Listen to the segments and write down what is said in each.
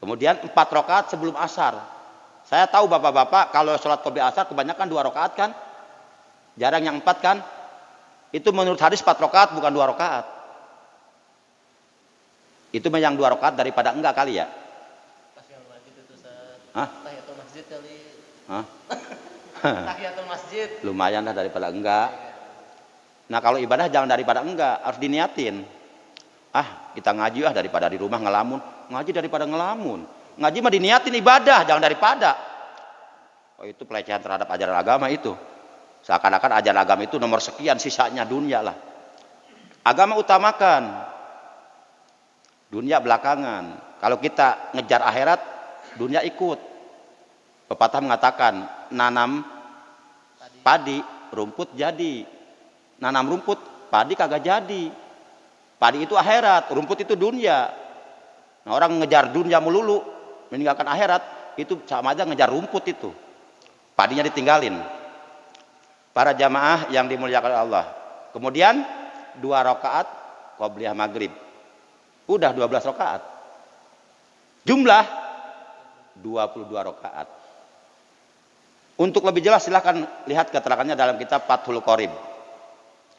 Kemudian 4 rakaat sebelum asar. Saya tahu bapak-bapak kalau sholat qobliyah asar kebanyakan 2 rakaat kan, jarang yang 4 kan. Itu menurut hadis 4 rakaat bukan 2 rakaat. Itu yang 2 rakaat daripada enggak kali ya. Pas yang wajib itu Hah? tahiyatul masjid kali. Hah? Tahiyatul masjid. Lumayan lah daripada enggak. Nah kalau ibadah jangan daripada enggak, harus diniatin. Kita ngaji daripada di rumah ngelamun. Ngaji daripada ngelamun. Ngaji mah diniatin ibadah, jangan daripada. Itu pelecehan terhadap ajaran agama itu. Seakan-akan ajaran agama itu nomor sekian, sisanya dunia lah. Agama utamakan, dunia belakangan. Kalau kita ngejar akhirat, dunia ikut. Pepatah mengatakan, nanam padi, rumput jadi. Nanam rumput, padi kagak jadi. Padi itu akhirat, rumput itu dunia. Nah, orang ngejar dunia melulu, meninggalkan akhirat, itu sama aja ngejar rumput itu. Padinya ditinggalin. Para jamaah yang dimuliakan Allah. Kemudian 2 rakaat qobliyah maghrib. Udah 12 rakaat. Jumlah 22 rakaat. Untuk lebih jelas silahkan lihat keterangannya dalam kitab Fathul Qorib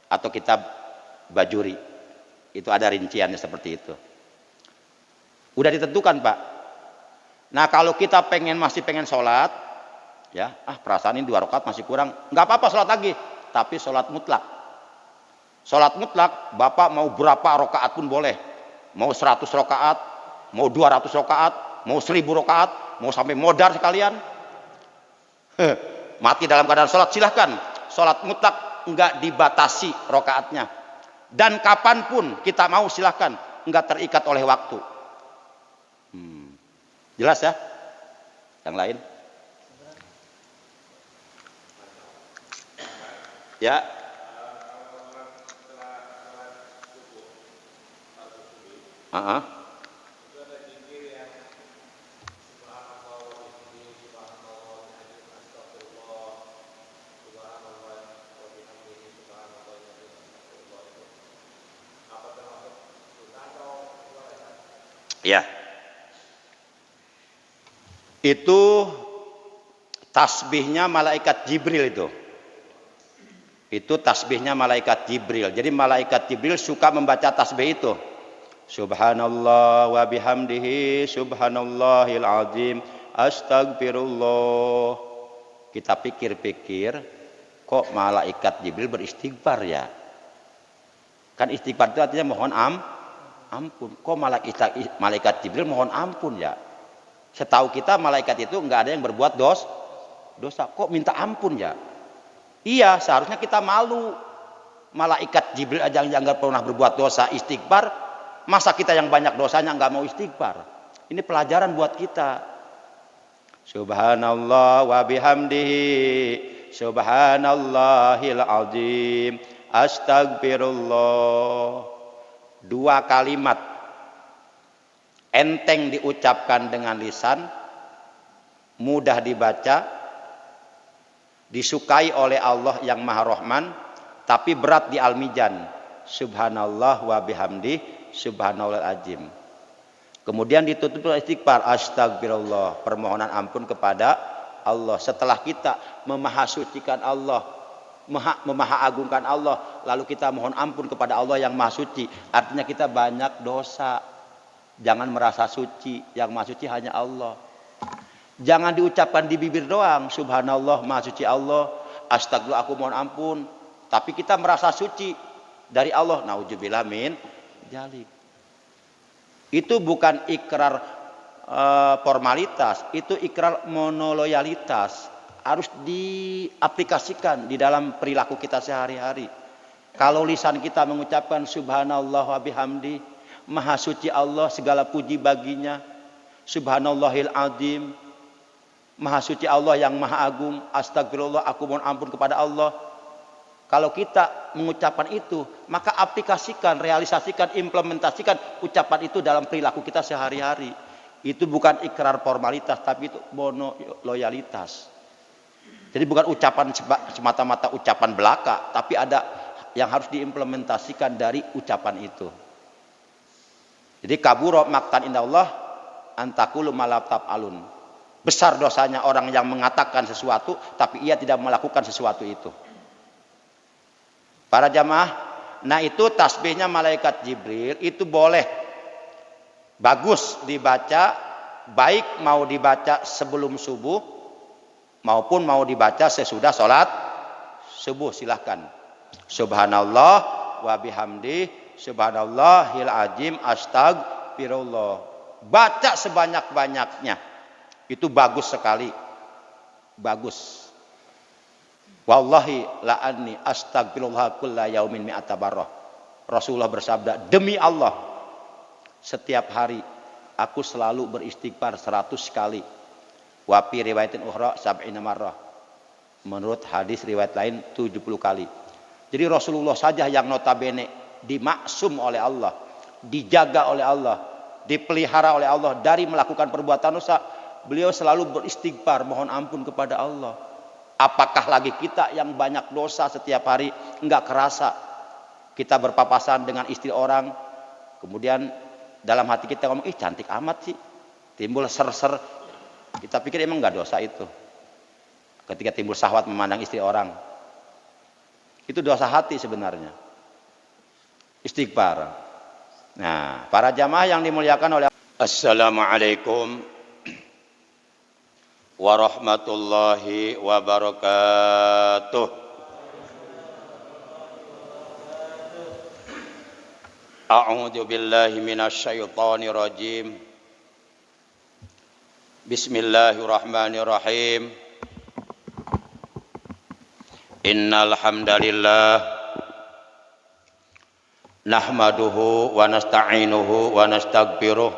atau kitab Bajuri. Itu ada rinciannya seperti itu. Udah ditentukan, Pak. Nah, kalau kita masih pengen sholat, ya, perasaan ini 2 rakaat masih kurang, nggak apa-apa sholat lagi, tapi sholat mutlak. Sholat mutlak, Bapak mau berapa rakaat pun boleh. Mau 100 rakaat, mau 200 rakaat, mau 1000 rakaat, mau sampai modar sekalian. Mati dalam keadaan sholat, silahkan. Sholat mutlak nggak dibatasi rakaatnya. Dan kapanpun kita mau silahkan, nggak terikat oleh waktu. Jelas ya? Yang lain? Ya. Ya. Itu tasbihnya malaikat Jibril itu. Itu tasbihnya malaikat Jibril. Jadi malaikat Jibril suka membaca tasbih itu. Subhanallah wa bihamdihi subhanallahil azim astagfirullah. Kita pikir-pikir, kok malaikat Jibril beristighfar ya? Kan istighfar itu artinya mohon ampun. Kok malaikat Jibril mohon ampun ya? Setahu kita malaikat itu nggak ada yang berbuat dosa. Kok minta ampun ya? Iya, seharusnya kita malu. Malaikat Jibril aja yang nggak pernah berbuat dosa istighfar, masa kita yang banyak dosanya nggak mau istighfar? Ini pelajaran buat kita. Subhanallah wa bihamdihi subhanallahil azim astagfirullah. 2 kalimat enteng diucapkan dengan lisan, mudah dibaca, disukai oleh Allah yang Maha Rahman, tapi berat di al-mizan. Subhanallah wa bihamdi subhanallahil azim. Kemudian ditutup istighfar, astagfirullah, permohonan ampun kepada Allah. Setelah kita memahasucikan Allah, memahaagungkan Allah, lalu kita mohon ampun kepada Allah yang Maha Suci, artinya kita banyak dosa. Jangan merasa suci, yang Maha Suci hanya Allah. Jangan diucapkan di bibir doang, subhanallah, Maha Suci Allah, astagfirullah, aku mohon ampun, tapi kita merasa suci dari Allah. Nauzubillah min dzalik. Itu bukan ikrar formalitas, itu ikrar monoloyalitas. Harus diaplikasikan di dalam perilaku kita sehari-hari. Kalau lisan kita mengucapkan subhanallah wa bihamdi, Maha Suci Allah, segala puji baginya, subhanallahil azim, Maha Suci Allah yang Maha Agung, astagfirullah, aku mohon ampun kepada Allah. Kalau kita mengucapkan itu, maka aplikasikan, realisasikan, implementasikan ucapan itu dalam perilaku kita sehari-hari. Itu bukan ikrar formalitas, tapi itu monoloyalitas. Jadi bukan ucapan semata-mata ucapan belaka, tapi ada yang harus diimplementasikan dari ucapan itu. Jadi kabura maqtan indallah Antakulu malatab alun. Besar dosanya orang yang mengatakan sesuatu tapi ia tidak melakukan sesuatu itu. Para jamaah, nah itu tasbihnya malaikat Jibril itu boleh, bagus dibaca, baik mau dibaca sebelum subuh maupun mau dibaca sesudah sholat subuh, silahkan. Subhanallah wa bihamdi, subhanallahil azim, astagfirullah. Baca sebanyak-banyaknya. Itu bagus sekali. Bagus. Wallahi la anni astagfirullah kulla yaumin mi'ata barrah. Rasulullah bersabda, demi Allah, setiap hari aku selalu beristighfar 100 kali. Wa fi riwayatin ukhra sab'ina marrah. Menurut hadis riwayat lain 70 kali. Jadi Rasulullah saja yang notabene dimaksum oleh Allah, dijaga oleh Allah, dipelihara oleh Allah dari melakukan perbuatan dosa. Beliau selalu beristighfar, mohon ampun kepada Allah. Apakah lagi kita yang banyak dosa setiap hari, enggak kerasa kita berpapasan dengan istri orang, kemudian dalam hati kita ngomong, ih cantik amat sih, timbul ser-ser, kita pikir emang enggak dosa itu. Ketika timbul syahwat memandang istri orang, itu dosa hati sebenarnya. Istighfar. Nah, para jamaah yang dimuliakan oleh Assalamualaikum warahmatullahi wabarakatuh. A'udzu billahi minasyaitonir rajim. Bismillahirrahmanirrahim. Innal hamdalillah nahmaduhu wa nasta'inuhu wa nastaghfiruh.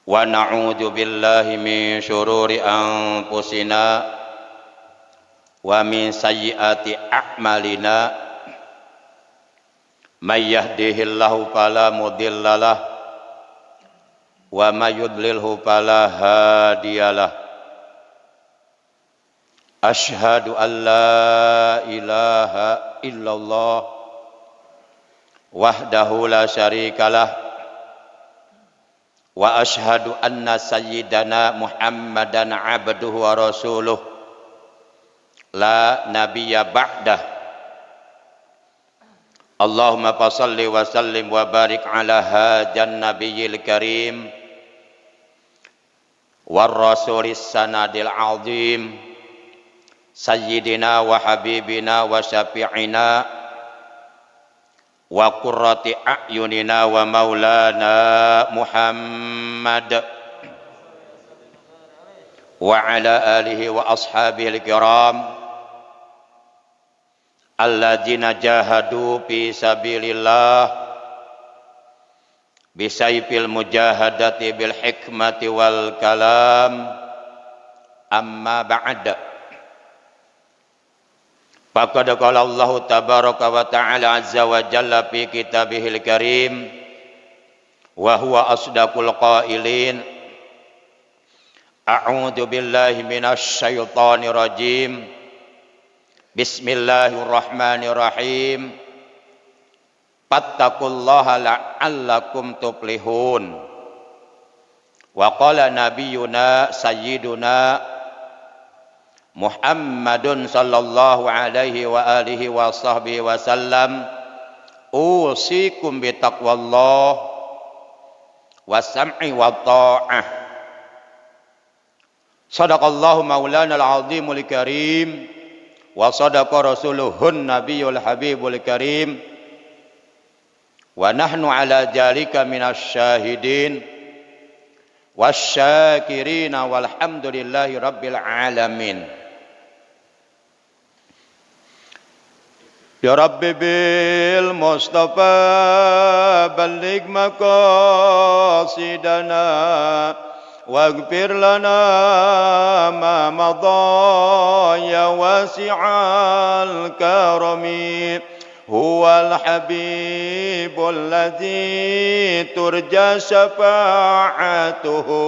Wa na'udzu billahi min syururi anfusina wa min sayyiati a'malina. May yahdihillahu fala mudhillalah wa may yudlilhu fala hadiyalah. Asyhadu an la ilaha illallah wahdahu la syarikalah wa ashhadu anna sayyidana Muhammadan abduhu wa rasuluh la nabiyya ba'dah. Allahumma fassalli wa sallim wa barik ala hajan nabiyil karim war rasulis sanadil azim sayyidina wa habibina wa syafi'ina wa qurrati a'yunina wa maulana Muhammad wa ala alihi wa ashabihi al-kiram alladzina jahadu fi sabilillah bisayfil mujahadati bil hikmati wal kalam. Amma ba'da. Faqad qala Allah tabaraka wa ta'ala azza wa jalla fi kitabihil karim wa huwa asdaqul qailin. A'udzu billahi minasy syaithanir rajim. Bismillahirrahmanirrahim. Fattaqullaha la'allakum tuflihun. Wa qala nabiyyuna sayyiduna Muhammadun sallallahu alaihi wa alihi wa sahbihi wa sallam, usikum bi taqwallah wa sam'i wa ta'ah. Sadaqallahu maulana al-azimul karim wa sadaqa rasuluhun nabiyul habibul karim wa nahnu ala jalika minasy syahidin wasyakirina walhamdulillahi rabbil alamin. Ya Rabbi bil Mustafa balligh maqasidana waghfir lana ma madha ya wasi'al karami huwal habibul ladzi turja syafa'atuhu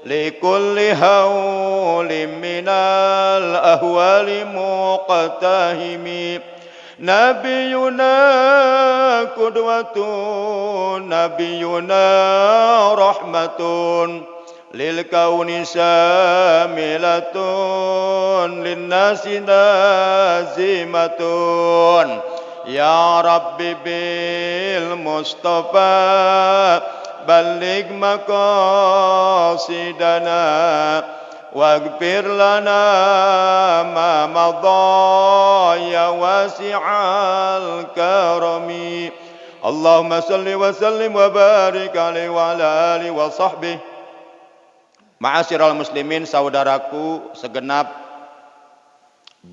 likulli hawlim minal ahwali muqtahimi نبينا قدوة نبينا رحمة للكون شاملة للناس نازمة يا رب بالمصطفى بلغ مقاصدنا واغفر لنا ما مضى يا واسع الكرم اللهم صل وسلم وبارك عليه وعلى آله وصحبه. Ma'asyiral muslimin, saudaraku segenap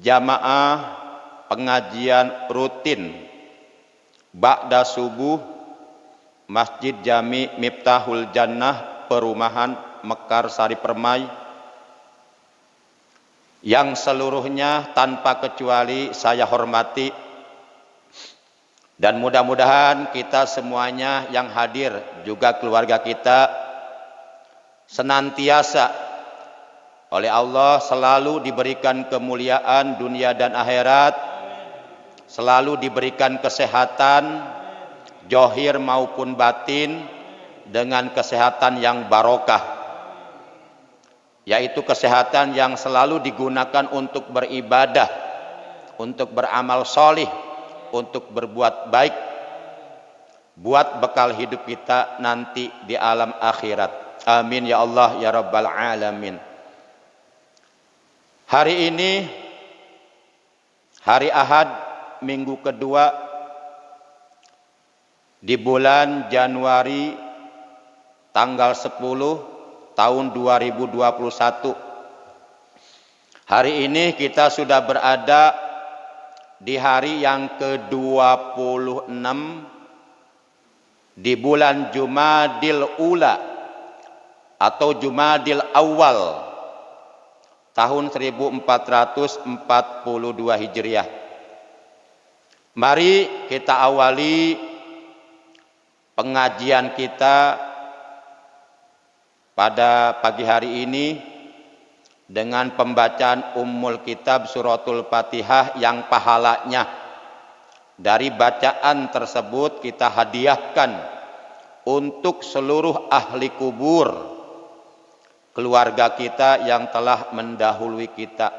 jamaah pengajian rutin ba'da subuh Masjid Jami Miftahul Jannah Perumahan Mekar Sari Permai, yang seluruhnya tanpa kecuali saya hormati, dan mudah-mudahan kita semuanya yang hadir juga keluarga kita senantiasa oleh Allah selalu diberikan kemuliaan dunia dan akhirat, selalu diberikan kesehatan zahir maupun batin dengan kesehatan yang barokah, yaitu kesehatan yang selalu digunakan untuk beribadah, untuk beramal solih, untuk berbuat baik, buat bekal hidup kita nanti di alam akhirat. Amin ya Allah ya Rabbal Alamin. Hari ini hari Ahad, minggu kedua di bulan Januari tanggal 10 tahun 2021. Hari ini kita sudah berada di hari yang ke-26 di bulan Jumadil Ula atau Jumadil Awal tahun 1442 Hijriah. Mari kita awali pengajian kita pada pagi hari ini dengan pembacaan Ummul Kitab Suratul Fatihah yang pahalanya dari bacaan tersebut kita hadiahkan untuk seluruh ahli kubur, keluarga kita yang telah mendahului kita,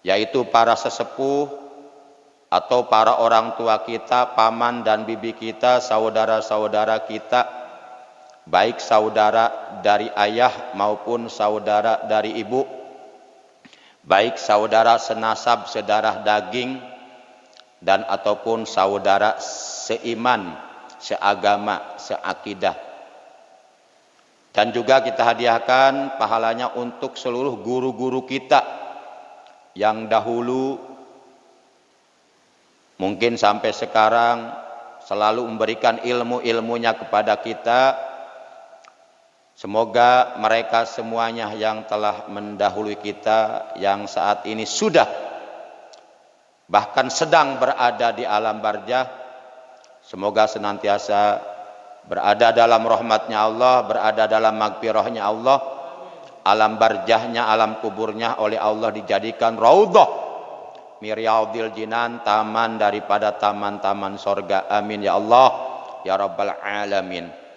yaitu para sesepuh atau para orang tua kita, paman dan bibi kita, saudara-saudara kita, baik saudara dari ayah maupun saudara dari ibu, baik saudara senasab, sedarah daging, dan ataupun saudara seiman, seagama, seakidah. Dan juga kita hadiahkan pahalanya untuk seluruh guru-guru kita yang dahulu mungkin sampai sekarang selalu memberikan ilmu-ilmunya kepada kita. Semoga mereka semuanya yang telah mendahului kita, yang saat ini sudah bahkan sedang berada di alam barzah, semoga senantiasa berada dalam rahmatnya Allah, berada dalam magfirahnya Allah, alam barzahnya, alam kuburnya oleh Allah dijadikan raudhah miryaudil jinan, taman daripada taman-taman sorga. Amin ya Allah ya Rabbal Alamin.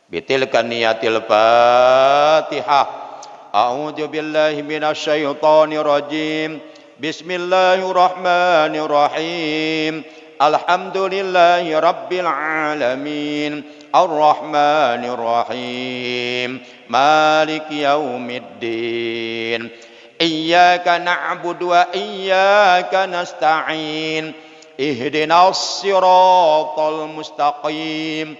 Bitilka niyatil Fatihah. A'udzu billahi minasyaitonir rajim. Bismillahirrahmanirrahim. Alhamdulillahi rabbil alamin. Ar-Rahmanir Rahim. Maliki yaumiddin. Iyyaka na'budu wa iyyaka nasta'in. Ihdinas siratal mustaqim.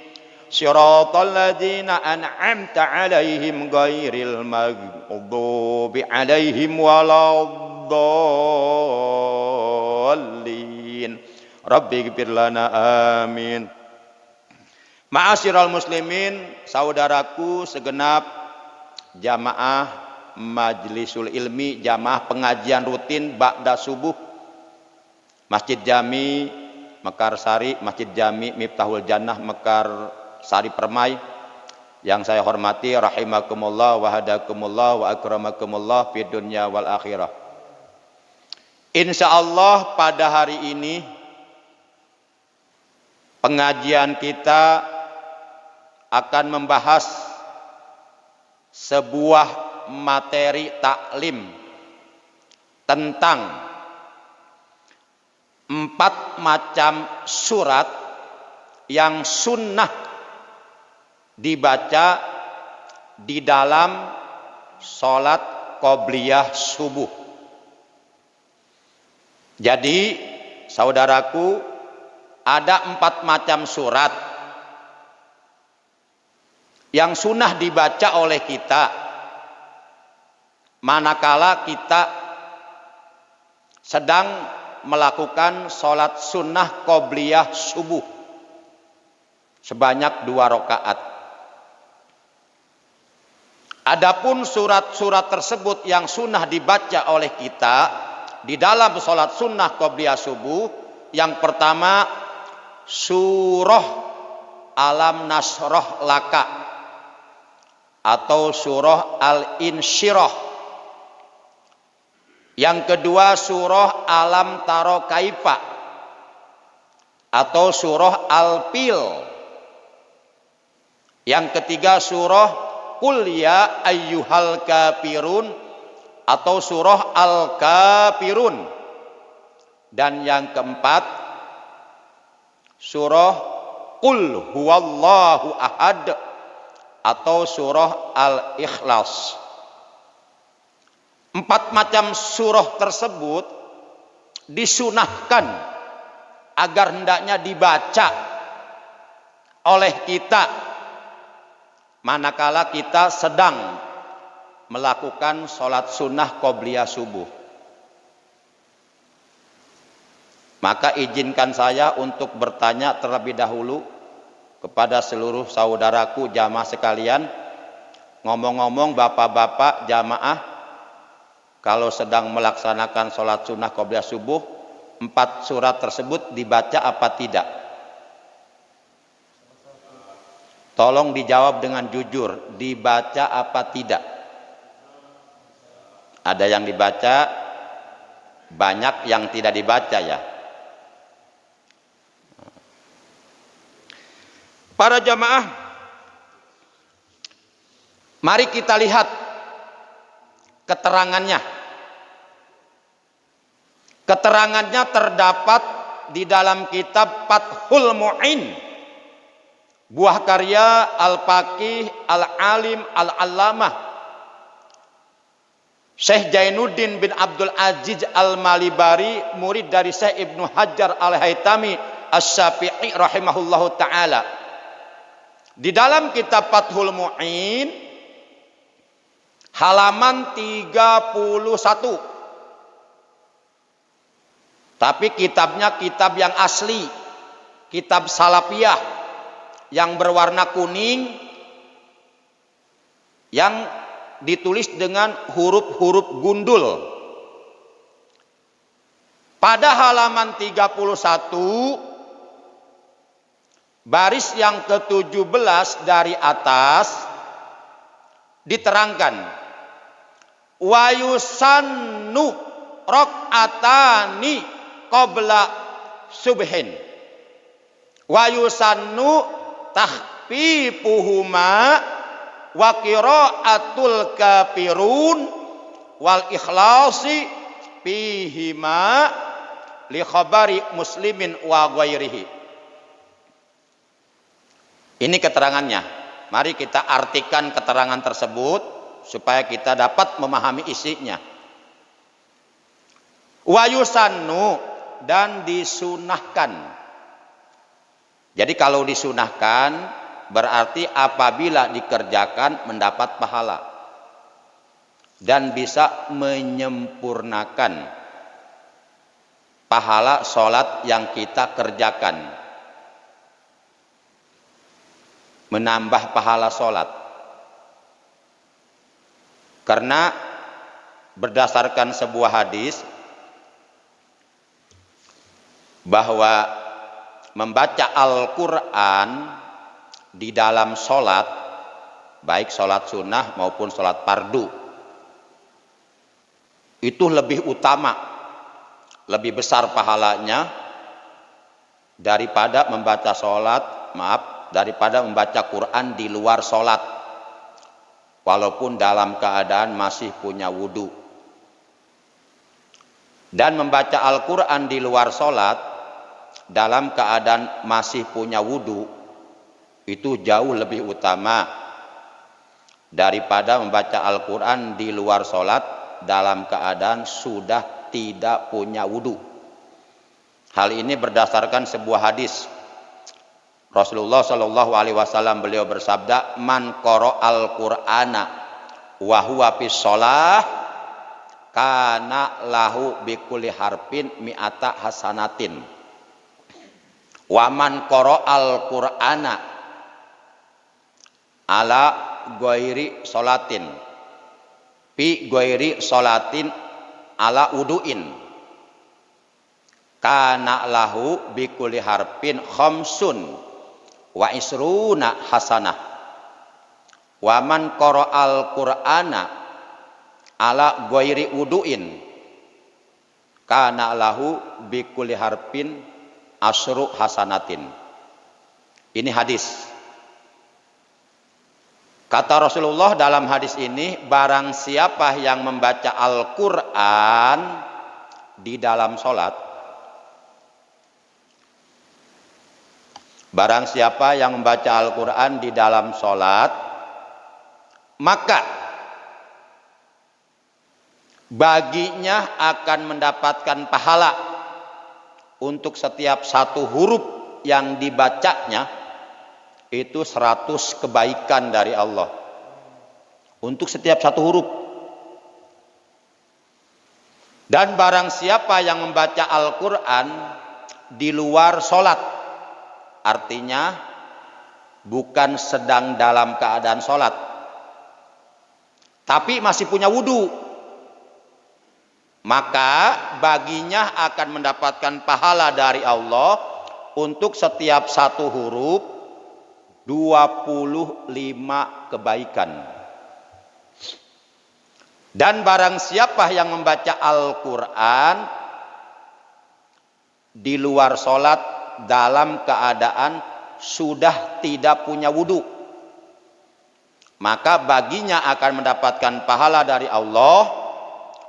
Siratal ladzina an'amta 'alaihim ghairil maghdubi 'alaihim waladdallin. Rabbighfir lana, amin. Ma'asyiral muslimin, saudaraku segenap jamaah majlisul ilmi, jamaah pengajian rutin ba'da subuh Masjid Jami Mekar Sari, Masjid Jami Miftahul Jannah Mekar Sari Permai, yang saya hormati, rahimakumullah wa hadakumullah wa akramakumullah fid dunya wal akhirah. Insya Allah pada hari ini pengajian kita akan membahas sebuah materi taklim tentang 4 macam surat yang sunnah dibaca di dalam sholat qobliyah subuh. Jadi saudaraku, ada 4 macam surat yang sunnah dibaca oleh kita manakala kita sedang melakukan sholat sunnah qobliyah subuh sebanyak 2 rakaat. Adapun surat-surat tersebut yang sunnah dibaca oleh kita di dalam sholat sunnah qobliyah subuh, yang pertama surah Alam Nasroh Laka atau surah Al-Insyirah. Yang kedua surah Alam Taro Kaifa atau surah Al-Fil. Yang ketiga surah Qul ya ayyuhal kafirun atau surah Al-Kafirun. Dan yang keempat surah Qul huwallahu ahad atau surah Al-Ikhlas. 4 macam surah tersebut disunahkan agar hendaknya dibaca oleh kita manakala kita sedang melakukan sholat sunnah qobliyah subuh. Maka izinkan saya untuk bertanya terlebih dahulu kepada seluruh saudaraku jamaah sekalian. Ngomong-ngomong bapak-bapak jamaah, kalau sedang melaksanakan sholat sunnah qobliyah subuh, 4 surat tersebut dibaca apa tidak? Tolong dijawab dengan jujur, dibaca apa tidak? Ada yang dibaca, banyak yang tidak dibaca ya. Para jamaah, mari kita lihat keterangannya. Keterangannya terdapat di dalam kitab Fathul Mu'in, buah karya Al-Faqih Al-Alim Al-Allamah Syekh Jainuddin bin Abdul Aziz Al-Malibari, murid dari Syekh Ibnu Hajar Al-Haytami Asy-Syafi'i rahimahullahu ta'ala. Di dalam kitab Fathul Mu'in halaman 31. Tapi kitabnya kitab yang asli, kitab salafiyah yang berwarna kuning, yang ditulis dengan huruf-huruf gundul. Pada halaman 31 baris yang ke-17 dari atas diterangkan wa yusannu raq'atani qabla subhin wa yusannu tahfifuhuma wa qiraatul kafirun wal ikhlasi fihima li khabari muslimin wa ghairihi. Ini keterangannya. Mari kita artikan keterangan tersebut supaya kita dapat memahami isinya. Wa yusannu, dan disunahkan. Jadi kalau disunahkan berarti apabila dikerjakan mendapat pahala dan bisa menyempurnakan pahala sholat yang kita kerjakan, menambah pahala sholat. Karena berdasarkan sebuah hadis bahwa membaca Al-Quran di dalam sholat, baik sholat sunnah maupun sholat fardu, itu lebih utama lebih besar pahalanya daripada membaca Quran di luar sholat, walaupun dalam keadaan masih punya wudu. Dan membaca Al-Quran di luar sholat dalam keadaan masih punya wudu itu jauh lebih utama daripada membaca Al-Quran di luar sholat dalam keadaan sudah tidak punya wudu. Hal ini berdasarkan sebuah hadis. Rasulullah Shallallahu Alaihi Wasallam beliau bersabda, "Man qara al-Qur'ana wa huwa fis shalah kana lahu bikulli harfin mi'ata hasanatin. Wa man qara al-Qur'ana ala ghairi sholatin fi ghairi sholatin ala wudu'in kana lahu bikulli harfin khamsun wa isruna hasanah. Wa man qara al-Qur'ana ala ghairi wudu'in kana lahu bikulli harfin asyru hasanatin." Ini hadis. Kata Rasulullah dalam hadis ini, barang siapa yang membaca Al-Quran di dalam sholat, barang siapa yang membaca Al-Quran di dalam sholat, maka baginya akan mendapatkan pahala untuk setiap satu huruf yang dibacanya, itu 100 kebaikan dari Allah untuk setiap satu huruf. Dan barang siapa yang membaca Al-Quran di luar sholat, artinya bukan sedang dalam keadaan sholat, tapi masih punya wudu, maka baginya akan mendapatkan pahala dari Allah untuk setiap satu huruf 25 kebaikan. Dan barang siapa yang membaca Al-Quran di luar sholat dalam keadaan sudah tidak punya wudu, maka baginya akan mendapatkan pahala dari Allah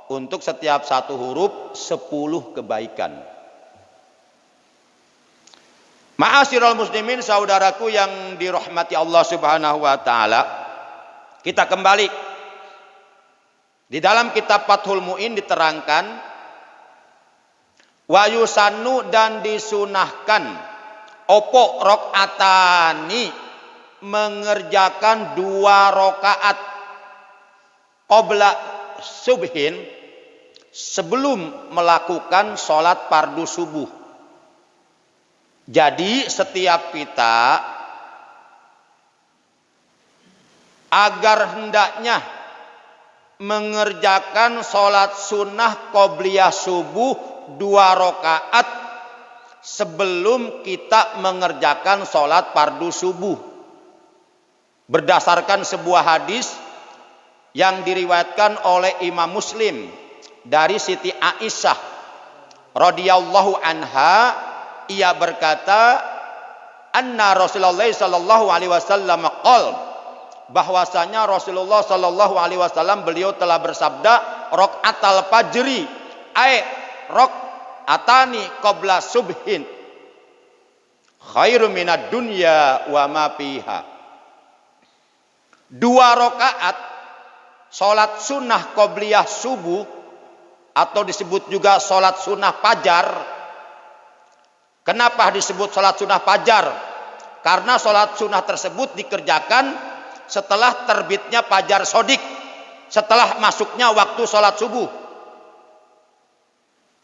untuk setiap satu huruf 10 kebaikan. Ma'asyiral muslimin, saudaraku yang dirahmati Allah Subhanahu wa taala, kita kembali di dalam kitab Fathul Mu'in diterangkan, wa yusannu, dan disunahkan, opo rokatani, mengerjakan 2 rakaat qabla subhin, sebelum melakukan sholat fardu subuh. Jadi setiap kita agar hendaknya mengerjakan sholat sunnah qobliyah subuh 2 rakaat sebelum kita mengerjakan sholat fardu subuh, berdasarkan sebuah hadis yang diriwayatkan oleh Imam Muslim dari Siti Aisyah radhiyallahu anha. Ia berkata, anna Rasulullah sallallahu alaihi wasallam qol, bahwasanya Rasulullah sallallahu alaihi wasallam beliau telah bersabda, raqatal fajri ay raqatani qabla subhin khairu minad dunya wa ma fiha. 2 rakaat salat sunnah qobliyah subuh, atau disebut juga salat sunnah fajar. Kenapa disebut salat sunnah fajar? Karena salat sunnah tersebut dikerjakan setelah terbitnya fajar sodik, setelah masuknya waktu salat subuh.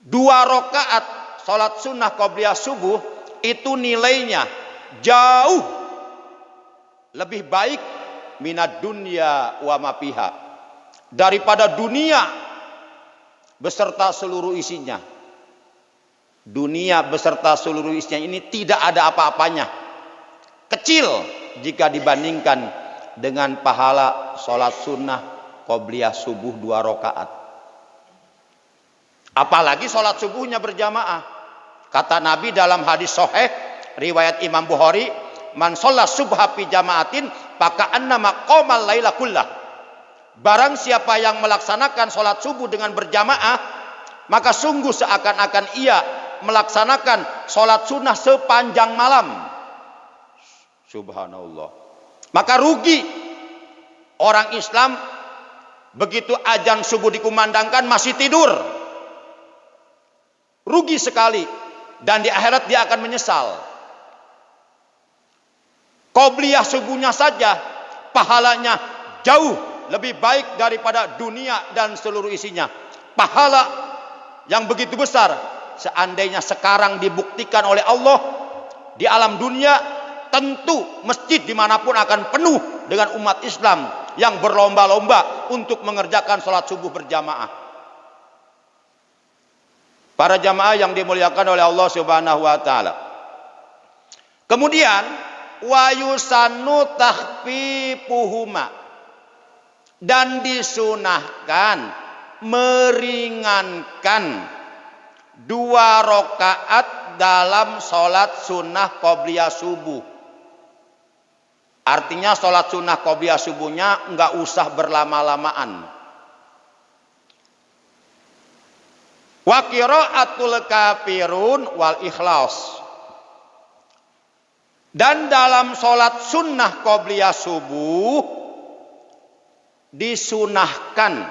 2 rakaat salat sunnah qobliyah subuh itu nilainya jauh lebih baik minad dunya wa ma fiha, daripada dunia beserta seluruh isinya. Dunia beserta seluruh isinya ini tidak ada apa-apanya, kecil jika dibandingkan dengan pahala sholat sunnah qobliyah subuh 2 rakaat. Apalagi sholat subuhnya berjamaah. Kata Nabi dalam hadis sahih riwayat Imam Bukhari, man sholat subha fi jamaatin maka annama qomal laila kullah. Barang siapa yang melaksanakan sholat subuh dengan berjamaah, maka sungguh seakan-akan ia melaksanakan sholat sunnah sepanjang malam. Subhanallah. Maka rugi orang Islam begitu azan subuh dikumandangkan masih tidur. Rugi sekali, dan di akhirat dia akan menyesal. Qobliyah subuhnya saja pahalanya jauh lebih baik daripada dunia dan seluruh isinya. Pahala yang begitu besar, seandainya sekarang dibuktikan oleh Allah di alam dunia, tentu masjid dimanapun akan penuh dengan umat Islam yang berlomba-lomba untuk mengerjakan sholat subuh berjamaah. Para jamaah yang dimuliakan oleh Allah Subhanahu wa taala. Kemudian wa yusannu tahfifuhuma, dan disunahkan meringankan 2 rakaat dalam sholat sunnah qobliyah subuh. Artinya sholat sunnah qobliyah subuhnya enggak usah berlama-lamaan. Wa qiraatul kafirun wal ikhlas, dan dalam sholat sunnah qobliyah subuh disunahkan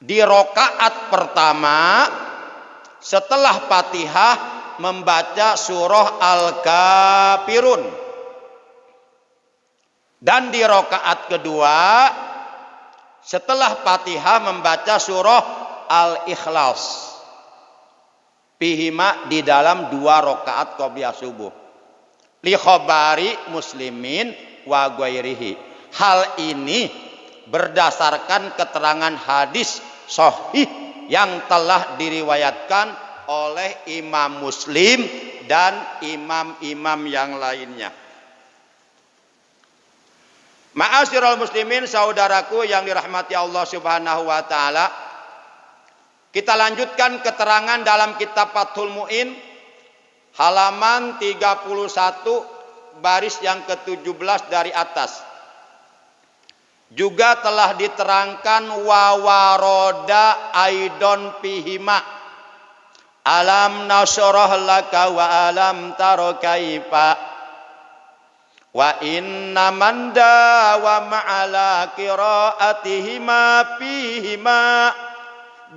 di rakaat pertama setelah Fatihah membaca surah Al-Kafirun, dan di rakaat kedua setelah Fatihah membaca surah Al-Ikhlas. Pihima di dalam 2 rakaat qobliyah subuh. Li khabari muslimin wa ghairihi. Hal ini berdasarkan keterangan hadis sahih yang telah diriwayatkan oleh Imam Muslim dan imam-imam yang lainnya. Ma'asyiral muslimin, saudaraku yang dirahmati Allah Subhanahu wa taala, kita lanjutkan keterangan dalam kitab Fathul Mu'in halaman 31 baris yang ke-17 dari atas. Juga telah diterangkan wa waroda aidon pihima alam nasyrah laka wa alam taro kaifa wa inna man dawama ala qiraatihima pihima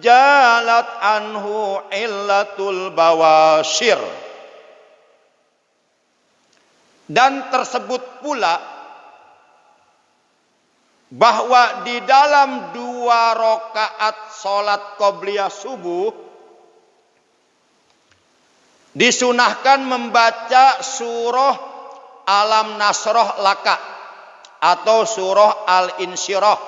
jalat anhu illatul bawashir. Dan tersebut pula bahwa di dalam 2 rakaat sholat qobliyah subuh disunahkan membaca surah Alam Nasroh Laka atau surah Al-Insyirah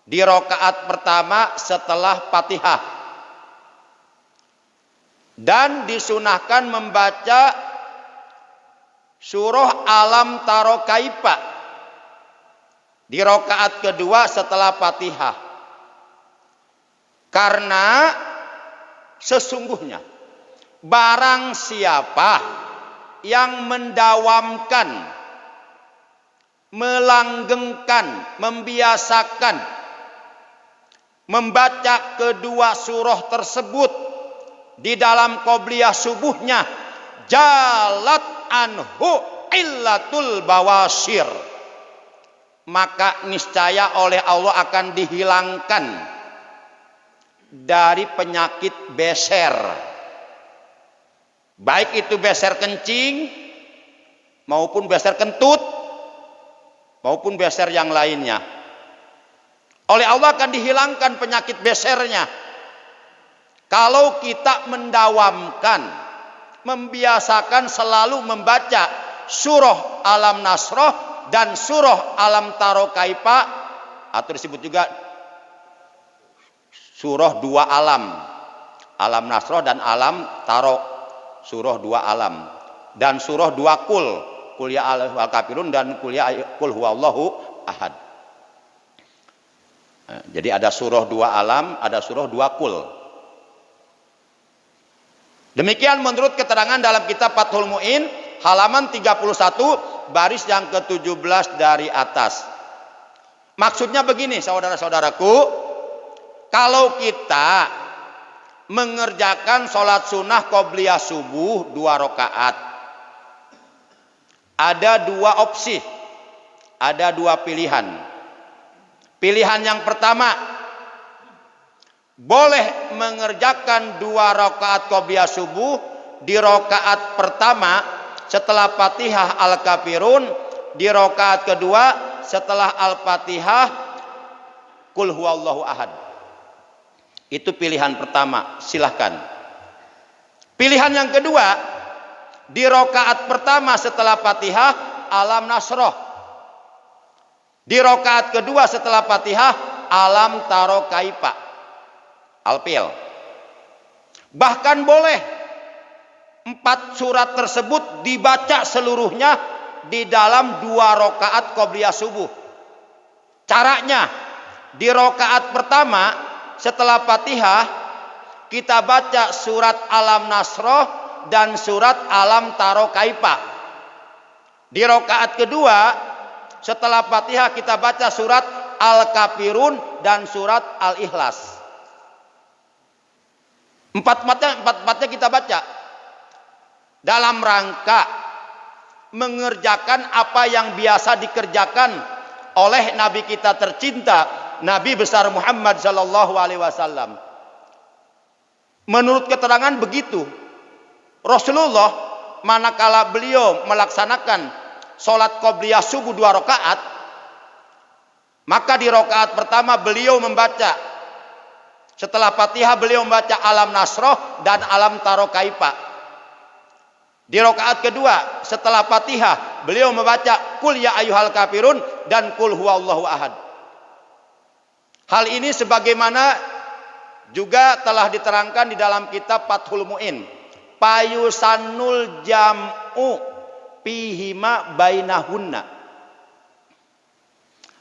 di rakaat pertama setelah Fatihah, dan disunahkan membaca surah Alam Taro Kaifa di rakaat kedua setelah Fatihah. Karena sesungguhnya barang siapa yang mendawamkan, melanggengkan, membiasakan membaca kedua surah tersebut di dalam qobliyah subuhnya, jalat anhu illatul bawashir, maka niscaya oleh Allah akan dihilangkan dari penyakit beser, baik itu beser kencing maupun beser kentut maupun beser yang lainnya. Oleh Allah akan dihilangkan penyakit besernya kalau kita mendawamkan, membiasakan selalu membaca surah Alam Nasroh dan surah Alam Taro Kaifa, atau disebut juga surah 2 alam, Alam Nasroh dan Alam Taro, surah 2 alam, dan surah 2 kul ya al-kafirun dan kul huwallahu ahad. Jadi ada surah 2 alam, ada surah 2 kul. Demikian menurut keterangan dalam kitab Fathul Mu'in halaman 31 baris yang ke-17 dari atas. Maksudnya begini saudara-saudaraku, kalau kita mengerjakan sholat sunnah qobliyah subuh 2 rakaat, ada 2 opsi, ada 2 pilihan. Pilihan yang pertama, boleh mengerjakan 2 rakaat qobliyah subuh di rakaat pertama setelah Fatihah Al-Kafirun, di rakaat kedua setelah Al-Fatihah Qul huwallahu ahad. Itu pilihan pertama, silahkan. Pilihan yang kedua, di rakaat pertama setelah Fatihah Alam Nasroh, di rakaat kedua setelah Fatihah Alam Taro Kaifa Al-Fil. Bahkan boleh 4 surat tersebut dibaca seluruhnya di dalam 2 rakaat qobliyah subuh. Caranya, di rakaat pertama setelah Fatihah kita baca surat Alam Nasroh dan surat Alam Taro Kaifa. Di rakaat kedua setelah Fatihah kita baca surat Al-Kafirun dan surat Al-Ikhlas. Empat-empatnya kita baca dalam rangka mengerjakan apa yang biasa dikerjakan oleh Nabi kita tercinta, Nabi besar Muhammad sallallahu alaihi wasallam. Menurut keterangan begitu, Rasulullah manakala beliau melaksanakan sholat qobliyah subuh 2 rakaat, maka di rakaat pertama beliau membaca, setelah Fatihah beliau membaca Alam Nasroh dan Alam Taro Kaifa. Di rakaat kedua setelah Fatihah beliau membaca Qul ya ayyuhal kafirun dan Qul huwallahu ahad. Hal ini sebagaimana juga telah diterangkan di dalam kitab Fathul Mu'in, payusannul jam'u pihima bainahunna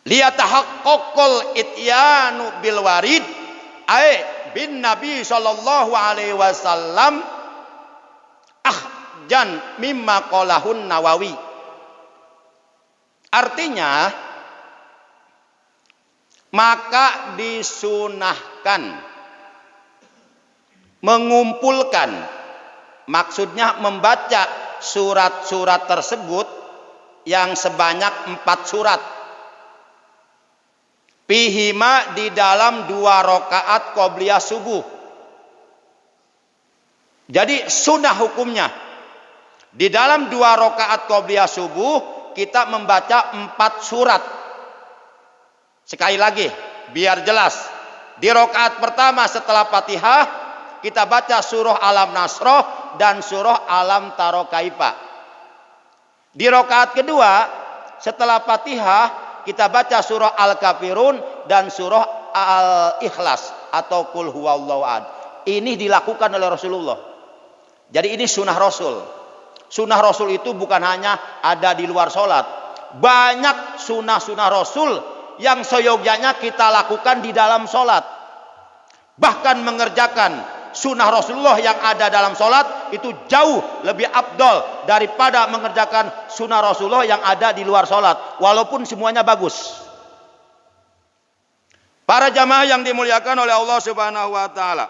liyatahaqqaqal ityanu bil warid ay bin Nabi sallallahu alaihi wasallam ahjan mimma qalahun Nawawi. Artinya, maka disunahkan mengumpulkan, maksudnya membaca surat-surat tersebut yang sebanyak 4 surat. Pihima di dalam 2 rakaat qobliyah subuh. Jadi sunnah hukumnya, di dalam 2 rakaat qobliyah subuh kita membaca 4 surat. Sekali lagi biar jelas, di rakaat pertama setelah Fatihah kita baca surah Alam Nasroh dan surah Alam Taro Kaifa. Di rakaat kedua setelah Fatihah kita baca surah Al-Kafirun dan surah Al-Ikhlas atau Qul huwallahu ahad. Ini dilakukan oleh Rasulullah. Jadi ini sunnah Rasul. Sunnah Rasul itu bukan hanya ada di luar sholat. Banyak sunnah-sunnah Rasul yang seyogyanya kita lakukan di dalam sholat. Bahkan mengerjakan sunnah Rasulullah yang ada dalam sholat itu jauh lebih afdol daripada mengerjakan sunnah Rasulullah yang ada di luar sholat, walaupun semuanya bagus. Para jamaah yang dimuliakan oleh Allah Subhanahu wa taala,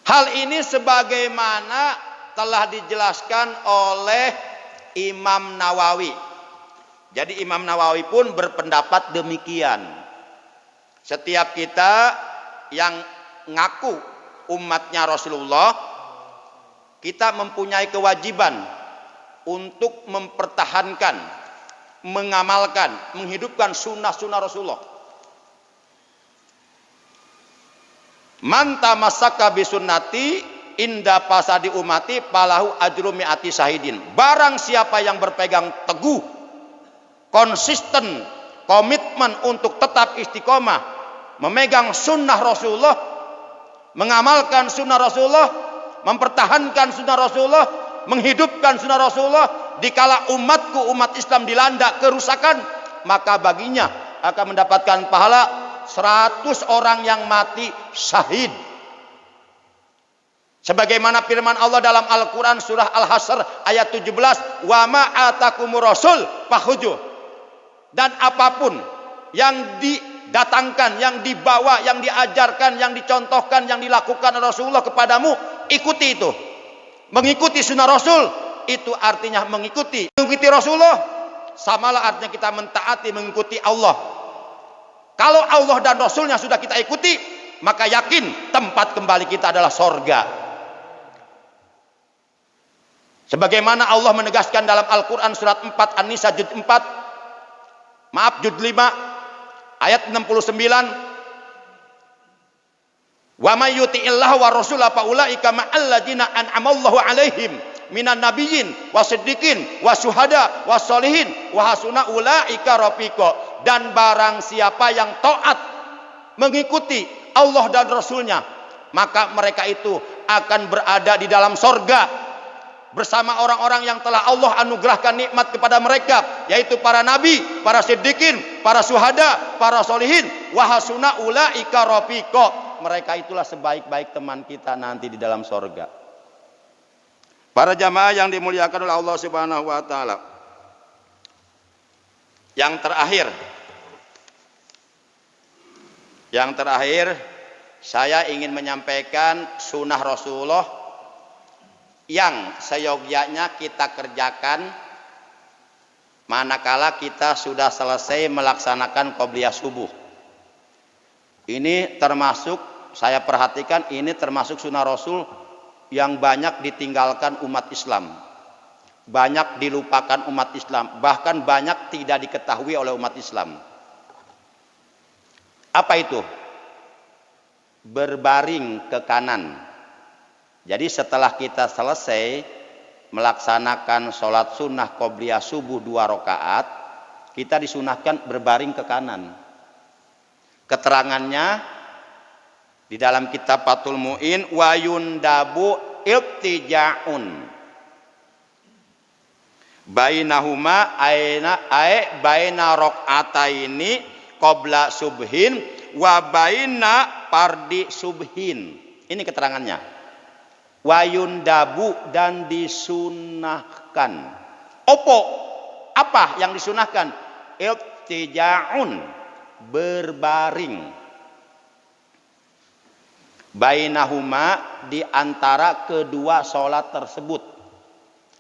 hal ini sebagaimana telah dijelaskan oleh Imam Nawawi. Jadi Imam Nawawi pun berpendapat demikian. Setiap kita yang ngaku umatnya Rasulullah, kita mempunyai kewajiban untuk mempertahankan, mengamalkan, menghidupkan sunnah-sunnah Rasulullah. Man tamassaka bisunnati inda fasadi umati falahu ajru mi'ati syahidin. Barang siapa yang berpegang teguh, konsisten, komitmen untuk tetap istiqomah memegang sunnah Rasulullah, mengamalkan sunnah Rasulullah, mempertahankan sunnah Rasulullah, menghidupkan sunnah Rasulullah, dikala umatku umat Islam dilanda kerusakan, maka baginya akan mendapatkan pahala 100 orang yang mati syahid. Sebagaimana firman Allah dalam Al-Quran surah Al-Hasr ayat 17, wa ma'atakumur rasul fakhuduh. Dan apapun yang didatangkan, yang dibawa, yang diajarkan, yang dicontohkan, yang dilakukan Rasulullah kepadamu, ikuti itu. Mengikuti sunnah Rasul itu artinya mengikuti Rasulullah, samalah artinya kita mentaati, mengikuti Allah. Kalau Allah dan Rasulnya sudah kita ikuti, maka yakin tempat kembali kita adalah sorga. Sebagaimana Allah menegaskan dalam Al-Quran surat 4 An-Nisa juz 5 ayat 69, wa may yuti'illah wa rasulah fa ulaika ma'al ladzina an'amallahu 'alaihim minan nabiyyin wasiddiqin wasyuhada wassolihin wa hasuna ulaika rafiqa. Dan barang siapa yang taat mengikuti Allah dan Rasulnya, maka mereka itu akan berada di dalam sorga bersama orang-orang yang telah Allah anugerahkan nikmat kepada mereka, yaitu para nabi, para siddiqin, para syuhada, para solihin, wa hasuna ulaika rafiqa. Mereka itulah sebaik-baik teman kita nanti di dalam sorga. Para jamaah yang dimuliakan oleh Allah Subhanahu wa taala. Yang terakhir, saya ingin menyampaikan sunnah Rasulullah yang seyogyanya kita kerjakan manakala kita sudah selesai melaksanakan qobliyah subuh. Ini termasuk, saya perhatikan, ini termasuk sunnah Rasul yang banyak ditinggalkan umat Islam, banyak dilupakan umat Islam, bahkan banyak tidak diketahui oleh umat Islam. Apa itu? Berbaring ke kanan. Jadi setelah kita selesai melaksanakan sholat sunnah qobliyah subuh 2 rakaat, kita disunahkan berbaring ke kanan. Keterangannya di dalam kitab Fathul Mu'in, wa yundabu iltija'un bainahuma baina rakaataini qabla subhin wa baina fardi subhin. Ini keterangannya. Wayundabu, dan disunahkan. Apa yang disunahkan? Iltija'un, berbaring. Bainahuma, di antara kedua sholat tersebut.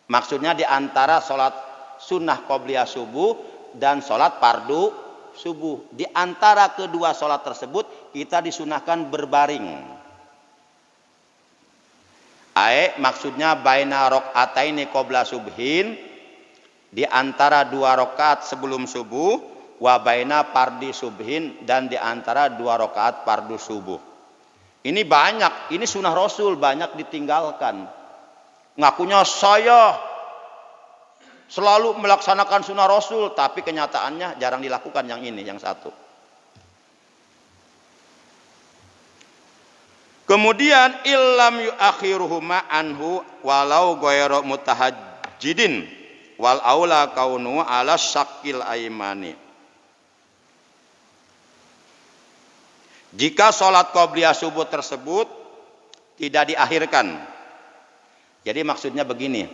Maksudnya di antara sholat sunnah qobliyah subuh dan sholat fardu subuh. Di antara kedua sholat tersebut kita disunahkan berbaring. Maksudnya baina rakaataini qabla subhin, di antara 2 rakaat sebelum subuh, wa baina fardi subhin, dan di antara 2 rakaat fardu subuh. Ini banyak, ini sunnah Rasul banyak ditinggalkan. Ngakunya saya selalu melaksanakan sunnah Rasul, tapi kenyataannya jarang dilakukan yang ini, yang satu. Kemudian illam yuakhiruhuma anhu walau ghairu mutahajjidin wal aula kaunu ala syakil aimani. Jika sholat qobliyah subuh tersebut tidak diakhirkan. Jadi maksudnya begini.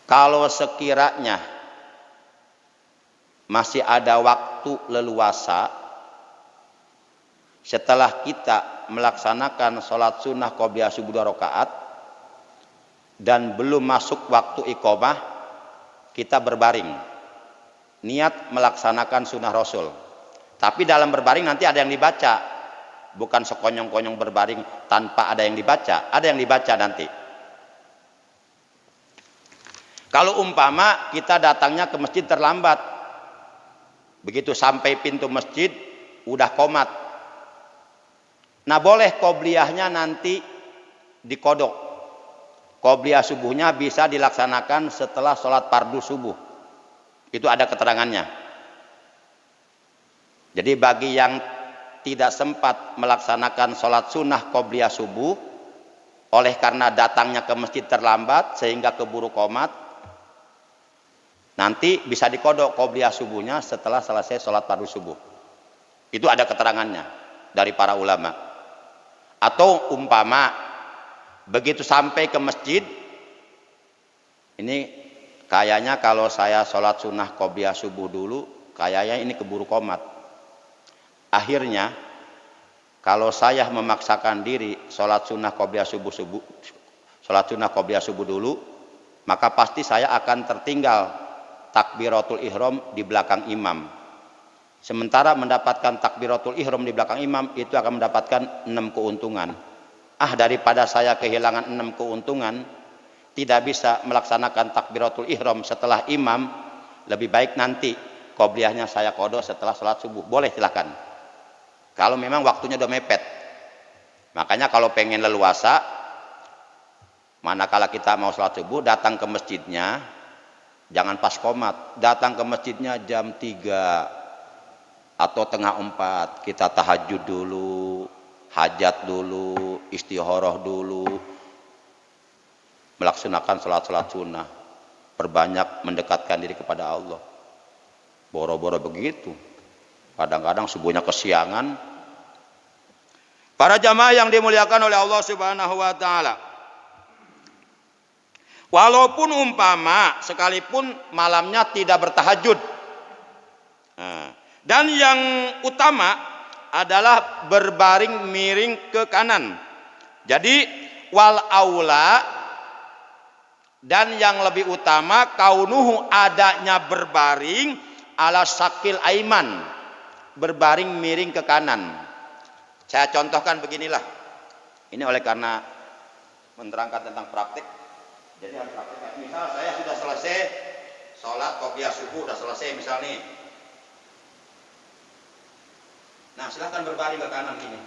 Kalau sekiranya masih ada waktu leluasa setelah kita melaksanakan sholat sunnah qobliyah subuh 2 rakaat dan belum masuk waktu iqamah, kita berbaring niat melaksanakan sunnah Rasul. Tapi dalam berbaring nanti ada yang dibaca, bukan sekonyong-konyong berbaring tanpa ada yang dibaca, ada yang dibaca nanti. Kalau umpama kita datangnya ke masjid terlambat, begitu sampai pintu masjid udah qomat, nah boleh qobliyahnya nanti dikodok. Qobliyah subuhnya bisa dilaksanakan setelah sholat fardu subuh. Itu ada keterangannya. Jadi bagi yang tidak sempat melaksanakan sholat sunnah qobliyah subuh, oleh karena datangnya ke masjid terlambat sehingga keburu qomat, nanti bisa dikodok qobliyah subuhnya setelah selesai sholat fardu subuh. Itu ada keterangannya dari para ulama. Atau umpama begitu sampai ke masjid, ini kayaknya kalau saya sholat sunnah qobliyah subuh dulu, kayaknya ini keburu qomat. Akhirnya kalau saya memaksakan diri sholat sunnah qobliyah subuh dulu, maka pasti saya akan tertinggal takbiratul ihram di belakang imam. Sementara mendapatkan takbiratul ihram di belakang imam itu akan mendapatkan 6 keuntungan. Daripada saya kehilangan 6 keuntungan, tidak bisa melaksanakan takbiratul ihram setelah imam, lebih baik nanti qobliyahnya saya qodho setelah sholat subuh. Boleh, silakan. Kalau memang waktunya udah mepet. Makanya kalau pengen leluasa, manakala kita mau sholat subuh, datang ke masjidnya, jangan pas qomat. Datang ke masjidnya jam 3 atau tengah 4. Kita tahajud dulu, hajat dulu, istikharah dulu, melaksanakan sholat-sholat sunnah, perbanyak mendekatkan diri kepada Allah. Boro-boro begitu, kadang-kadang subuhnya kesiangan. Para jamaah yang dimuliakan oleh Allah Subhanahu wa taala, walaupun umpama sekalipun malamnya tidak bertahajud, dan yang utama adalah berbaring miring ke kanan. Jadi wal aula, dan yang lebih utama kaunuhu, adanya berbaring ala sakil aiman, berbaring miring ke kanan. Saya contohkan beginilah. Ini oleh karena menerangkan tentang praktik, jadi harus praktik. Misal saya sudah selesai sholat qobliyah subuh, sudah selesai misal nih. Nah, silahkan berbaring ke kanan gini,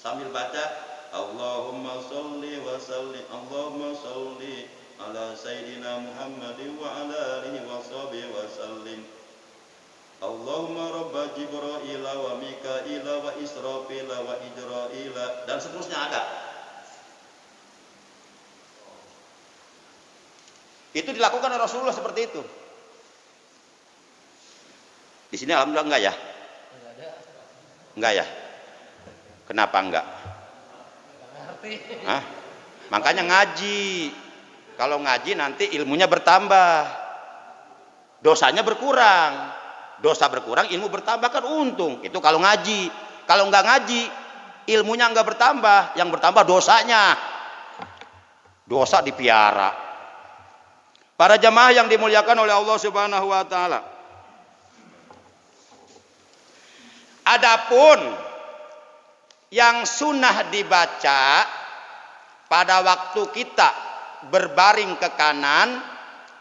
sambil baca Allahumma sholli wa sallim, Allahumma sholli ala sayyidina Muhammadin wa ala alihi wa sahbihi wa sallim. Allahumma rabba Jibril wa Mikail wa Israfil wa Ijrail, dan seterusnya ada. Itu dilakukan oleh Rasulullah seperti itu. Di sini alhamdulillah enggak ya? Enggak ya? Kenapa enggak? Makanya ngaji. Kalau ngaji nanti ilmunya bertambah, dosanya berkurang. Dosa berkurang, ilmu bertambah, kan untung. Itu kalau ngaji. Kalau enggak ngaji, ilmunya enggak bertambah, yang bertambah dosanya. Dosa dipiara. Para jamaah yang dimuliakan oleh Allah Subhanahu wa taala, adapun yang sunnah dibaca pada waktu kita berbaring ke kanan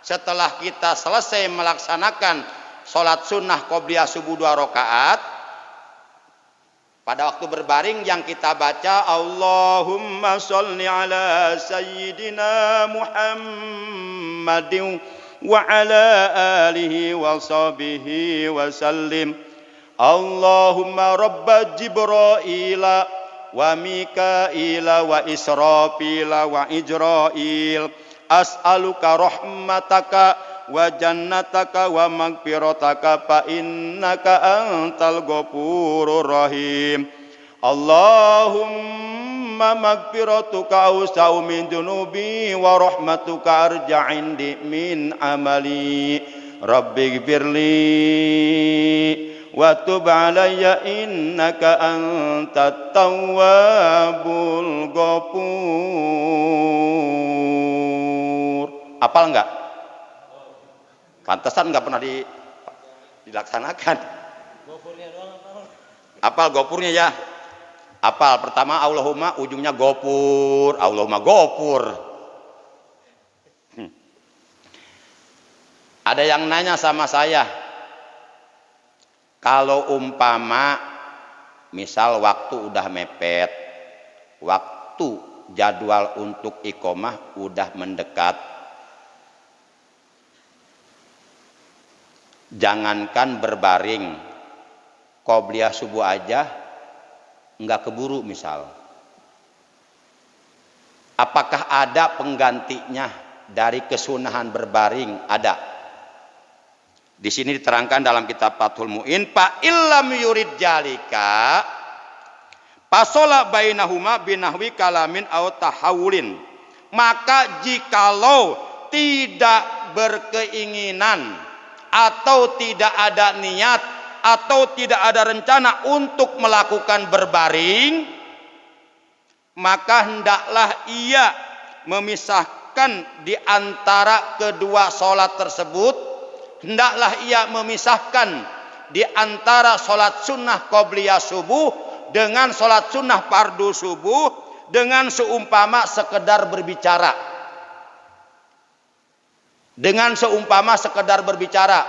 setelah kita selesai melaksanakan sholat sunnah qobliyah subuh 2 rakaat, pada waktu berbaring yang kita baca Allahumma sholli ala sayyidina Muhammadin wa ala alihi wa sahbihi wa sallim. Allahumma rabba Jibril wa Mikail wa Israfil wa Ijrail, as'aluka rahmataka wa jannataka wa magfirataka fa innaka antal ghafurur rahim. Allahumma magfiratuka awsa'u min dunubi wa rahmatuka arja' indi min amali. Rabbighfirli wa tub alayya innaka antat tawwabul ghafur. Apal enggak? Pantesan nggak pernah dilaksanakan. Gopurnya doang apa? Apal gopurnya ya? Apal pertama Allahumma, ujungnya gopur. Allahumma gopur. Ada yang nanya sama saya, kalau umpama misal waktu udah mepet, waktu jadwal untuk iqomah udah mendekat, jangankan berbaring, qobliyah subuh aja nggak keburu misal. Apakah ada penggantinya dari kesunahan berbaring? Ada. Di sini diterangkan dalam kitab Fathul Mu'in, fa illam yurid jalika fasola bainahuma binahwi kalamin au tahawulin. Maka jikalau tidak berkeinginan atau tidak ada niat atau tidak ada rencana untuk melakukan berbaring, maka hendaklah ia memisahkan di antara kedua sholat tersebut. Hendaklah ia memisahkan di antara sholat sunnah qobliyah subuh dengan sholat sunnah fardu subuh dengan seumpama sekedar berbicara. Dengan seumpama sekedar berbicara.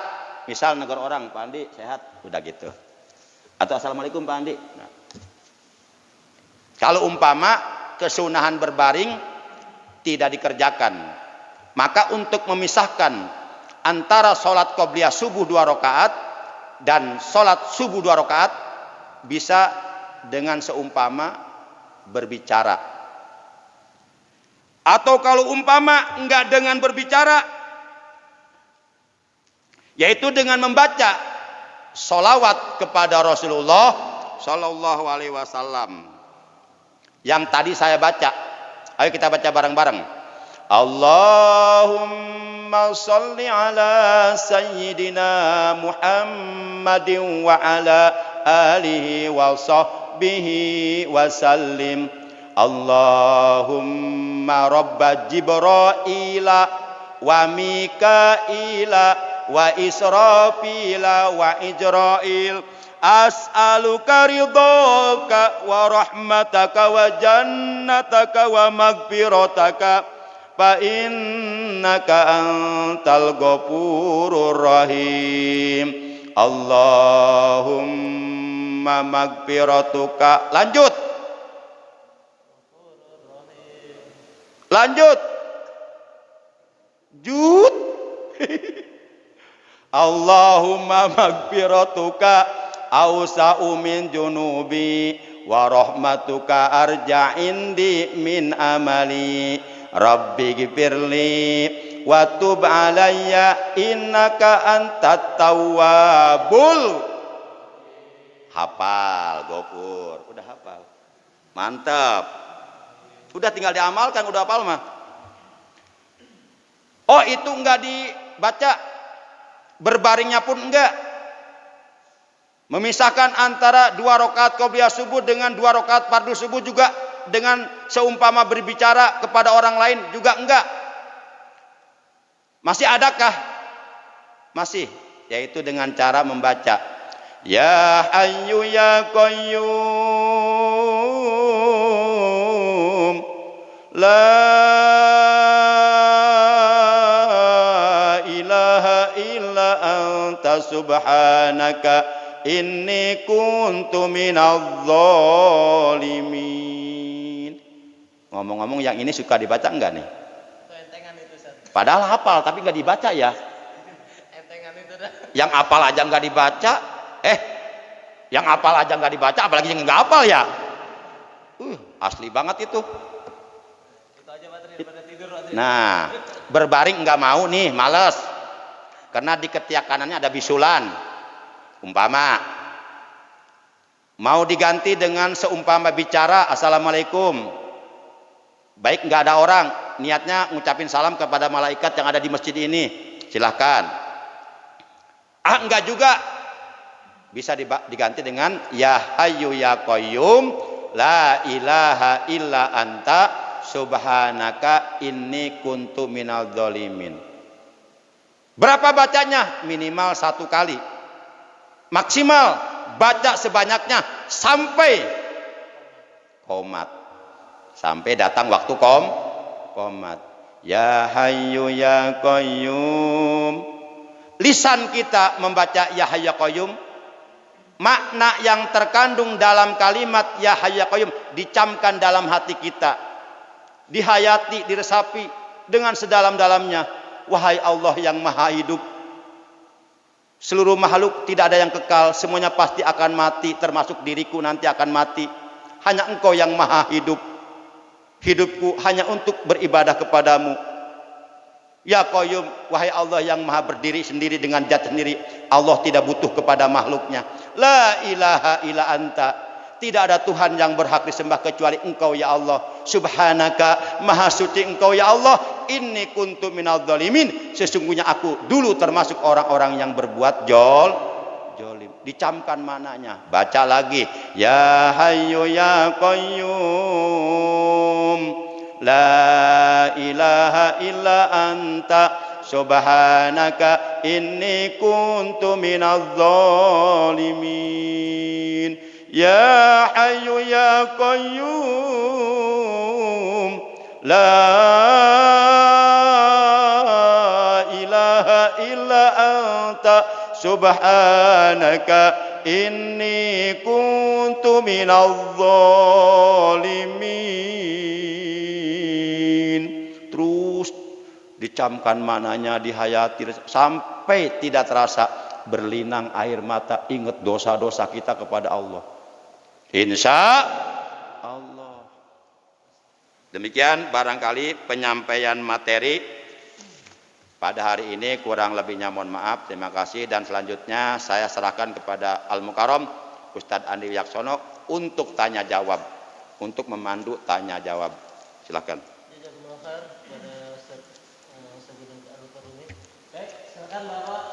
Misal negur orang, Pak Andi sehat, udah gitu. Atau assalamualaikum Pak Andi. Nah. Kalau umpama kesunahan berbaring tidak dikerjakan, maka untuk memisahkan antara sholat qobliyah subuh 2 rakaat dan sholat subuh 2 rakaat bisa dengan seumpama berbicara. Atau kalau umpama enggak dengan berbicara, yaitu dengan membaca sholawat kepada Rasulullah Shallallahu Alaihi Wasallam yang tadi saya baca. Ayo kita baca bareng-bareng. Allahumma salli ala sayyidina Muhammadin wa ala alihi wa sahbihi wa sallim. Allahumma rabba Jibraila wa Mikaila wa Israfila wa Ijrail, as'aluka ridhaka wa rahmataka wa jannataka wa magfirataka fa innaka antal ghafurur rahim. Allahumma magfiratuka. Lanjut Jud. Allahumma magfiratuka awsa'u min junubi wa rahmatuka arja indi min amali. Rabbi gfirli wa tub alayya innaka antat tawwabul. Hafal Gofur, udah hafal, mantap, udah tinggal diamalkan, udah hafal mah. Oh itu enggak dibaca, berbaringnya pun enggak. Memisahkan antara 2 rakaat qobliyah subuh dengan 2 rakaat fardu subuh juga dengan seumpama berbicara kepada orang lain juga enggak. Masih adakah? Masih, yaitu dengan cara membaca Ya Hayyu Ya Qayyum La ilaha illa anta subhanaka inni kuntu minadh dhalimin. Ngomong-ngomong yang ini suka dibaca enggak nih? Entengan itu, Ustaz. Padahal hafal tapi enggak dibaca ya. Entengan itu dah. Yang hafal aja enggak dibaca, yang hafal aja enggak dibaca apalagi yang enggak hafal ya. Asli banget itu. Itu aja materi daripada tidur aja. Nah, berbaring enggak mau nih, males. Karena di ketiak kanannya ada bisulan. Umpama mau diganti dengan seumpama bicara assalamualaikum, baik nggak ada orang, niatnya ngucapin salam kepada malaikat yang ada di masjid ini, silahkan. Enggak juga, bisa diganti dengan Ya Hayyu Ya Qayyum La ilaha illa anta subhanaka inni kuntu minadh dhalimin. Berapa bacanya? Minimal 1 kali. Maksimal baca sebanyaknya sampai qomat, sampai datang waktu qomat. Ya Hayyu Ya Qayyum. Lisan kita membaca Ya Hayyu Ya Qayyum, makna yang terkandung dalam kalimat Ya Hayyu Ya Qayyum dicamkan dalam hati kita, dihayati, diresapi dengan sedalam-dalamnya. Wahai Allah yang maha hidup, seluruh makhluk tidak ada yang kekal, semuanya pasti akan mati, termasuk diriku nanti akan mati. Hanya Engkau yang maha hidup. hidupku hanya untuk beribadah kepadamu. Ya Qayyum, wahai Allah yang maha berdiri sendiri dengan zat sendiri. Allah tidak butuh kepada makhluknya. La ilaha illa anta. Tidak ada Tuhan yang berhak disembah kecuali Engkau ya Allah. Subhanaka, maha suci Engkau ya Allah. Inni kuntu minadz zalimin. Sesungguhnya aku dulu termasuk orang-orang yang berbuat jolim. Dicamkan maknanya. Baca lagi. Ya Hayyu ya Qayyum. La ilaha illa anta subhanaka inni kuntu minadz zalimin. Ya Hayyu ya Qayyum. La ilaha illa anta subhanaka inni kuntu minadz zalimin. Terus dicamkan maknanya, dihayati sampai tidak terasa berlinang air mata, ingat dosa-dosa kita kepada Allah. Insya Allah. Demikian barangkali penyampaian materi pada hari ini, kurang lebihnya mohon maaf. Terima kasih, dan selanjutnya saya serahkan kepada Al-Mukarram Ustadz Andi Wiyaksono untuk tanya jawab, untuk memandu tanya jawab. Silakan. Baik, silakan Bapak.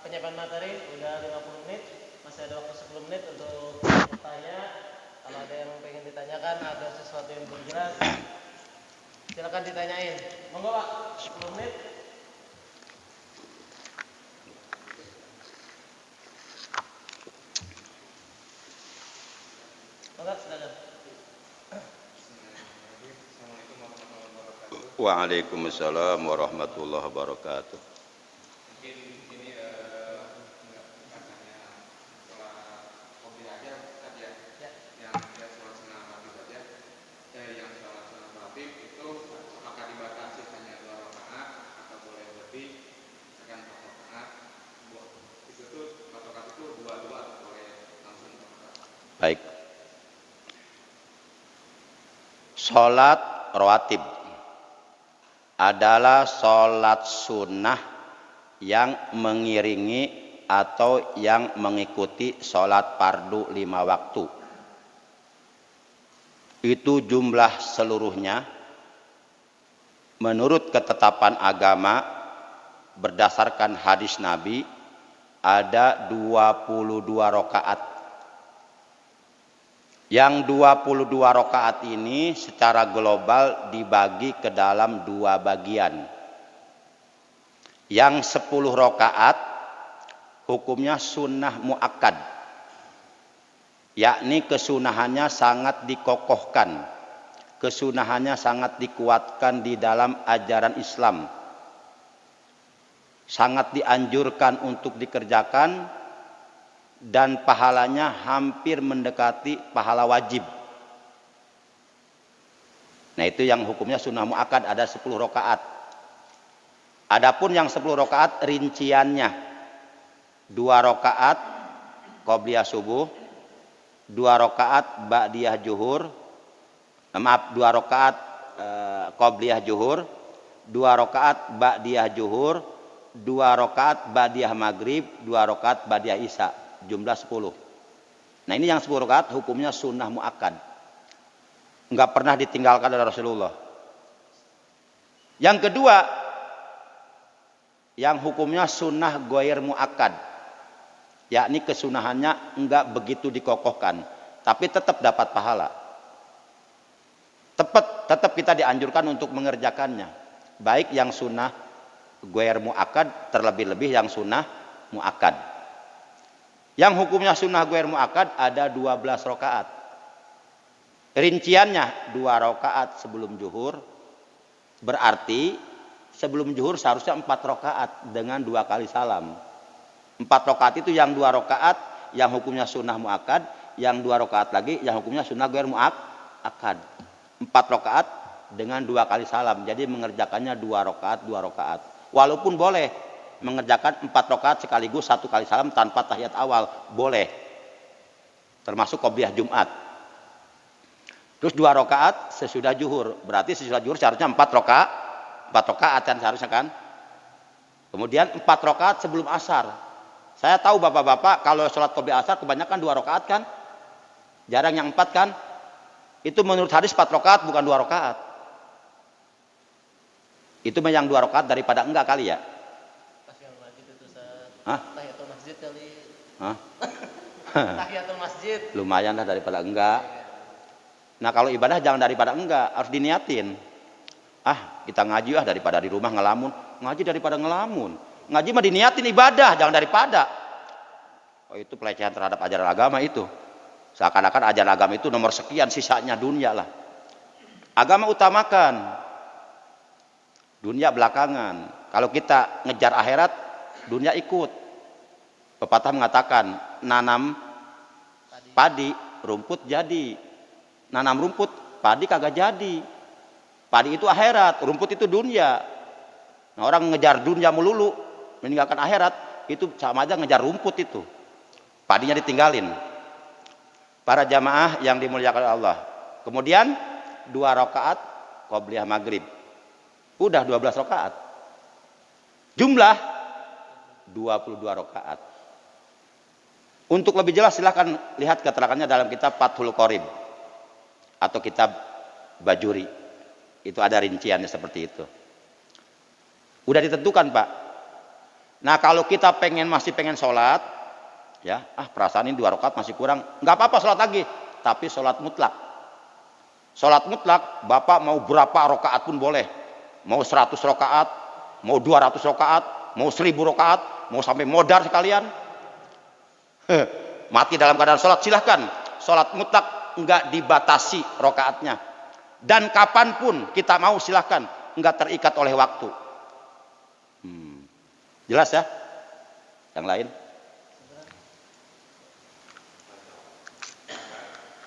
Penyiapan materi udah 50 menit, masih ada waktu 10 menit untuk bertanya. Kalau ada yang pengen ditanyakan, ada sesuatu yang belum jelas, silakan ditanyain. Monggo Pak, 10 menit. Monggo, silakan. Waalaikumsalam warahmatullahi wabarakatuh. Mungkin ini nggak hanya sholat qobliyah aja Ustaz ya, yang sholat sunnah rawatib saja. Yang sholat sunnah rawatib itu apakah dibatasi hanya 2 rakaat atau boleh lebih? Misalkan 4 rakaat, itu tuh 4 rakaat itu 2 atau boleh langsung 4 rakaat? Baik. Sholat rawatib adalah sholat sunnah yang mengiringi atau yang mengikuti sholat fardu 5 waktu. Itu jumlah seluruhnya menurut ketetapan agama berdasarkan hadis Nabi ada 22 rakaat. Yang 22 rakaat ini secara global dibagi ke dalam 2 bagian. Yang 10 rakaat hukumnya sunnah muakkad, yakni kesunahannya sangat dikokohkan, kesunahannya sangat dikuatkan di dalam ajaran Islam, sangat dianjurkan untuk dikerjakan, dan pahalanya hampir mendekati pahala wajib. Nah, itu yang hukumnya sunnah muakkad, ada 10 rakaat. Adapun yang 10 rakaat rinciannya 2 rakaat qobliyah subuh, 2 rakaat ba'diyah zuhur, 2 rakaat qobliyah zuhur, 2 rakaat ba'diyah zuhur, 2 rakaat ba'diyah maghrib, 2 rakaat ba'diyah isya. Jumlah 10. Nah, ini yang 10 rakaat hukumnya sunnah muakkad, enggak pernah ditinggalkan oleh Rasulullah. Yang kedua, yang hukumnya sunnah ghair muakkad, yakni kesunahannya enggak begitu dikokohkan, tapi tetap dapat pahala. Tetap kita dianjurkan untuk mengerjakannya, baik yang sunnah ghair muakkad, terlebih-lebih yang sunnah muakkad. Yang hukumnya sunnah ghair muakkad ada 12 rakaat. Rinciannya 2 rakaat sebelum zuhur. Berarti sebelum zuhur seharusnya 4 rakaat dengan 2 kali salam. 4 rakaat itu yang 2 rakaat yang hukumnya sunnah muakkad, yang 2 rakaat lagi yang hukumnya sunnah ghair muakkad. 4 rakaat dengan 2 kali salam. Jadi mengerjakannya 2 rakaat, 2 rakaat. Walaupun boleh mengerjakan 4 rakaat sekaligus 1 kali salam tanpa tahiyat awal, boleh, termasuk qobliyah Jumat. Terus 2 rakaat sesudah zuhur. Berarti sesudah zuhur seharusnya 4 rakaat kan seharusnya kan. Kemudian 4 rakaat sebelum asar. Saya tahu bapak-bapak kalau sholat qobliyah asar kebanyakan 2 rakaat kan. Jarang yang 4 kan. Itu menurut hadis 4 rakaat bukan 2 rakaat. Itu yang 2 rakaat daripada enggak kali ya. Tahiyatul masjid itu Ustaz. Hah? Tahiyatul masjid kali. Hah? Tahiyatul masjid. Lumayan lah daripada enggak. Nah kalau ibadah jangan daripada enggak, harus diniatin. Ah kita ngaji daripada di rumah ngelamun. Ngaji daripada ngelamun. Ngaji mah diniatin ibadah, jangan daripada. Oh itu pelecehan terhadap ajaran agama itu. Seakan-akan ajaran agama itu nomor sekian, sisanya dunia lah. Agama utamakan, dunia belakangan. Kalau kita ngejar akhirat, dunia ikut. Pepatah mengatakan, nanam padi, rumput jadi. Nanam rumput, padi kagak jadi. Padi itu akhirat, rumput itu dunia. Nah, orang ngejar dunia melulu, meninggalkan akhirat, itu sama aja ngejar rumput itu. Padinya ditinggalin. Para jamaah yang dimuliakan Allah. Kemudian 2 rakaat qobliyah maghrib. Udah 12 rakaat. Jumlah 22 rakaat. Untuk lebih jelas silahkan lihat keterangannya dalam kitab Fathul Qorib atau kitab Bajuri. Itu ada rinciannya seperti itu. Udah ditentukan Pak. Nah kalau kita masih pengen sholat, ya perasaan ini 2 rakaat masih kurang, nggak apa-apa sholat lagi, tapi sholat mutlak. Sholat mutlak, Bapak mau berapa rakaat pun boleh, mau 100 rakaat, mau 200 rakaat, mau 1000 rakaat, mau sampai modar sekalian, mati dalam keadaan sholat silahkan. Sholat mutlak nggak dibatasi rakaatnya, dan kapanpun kita mau silahkan, nggak terikat oleh waktu. Jelas ya? Yang lain?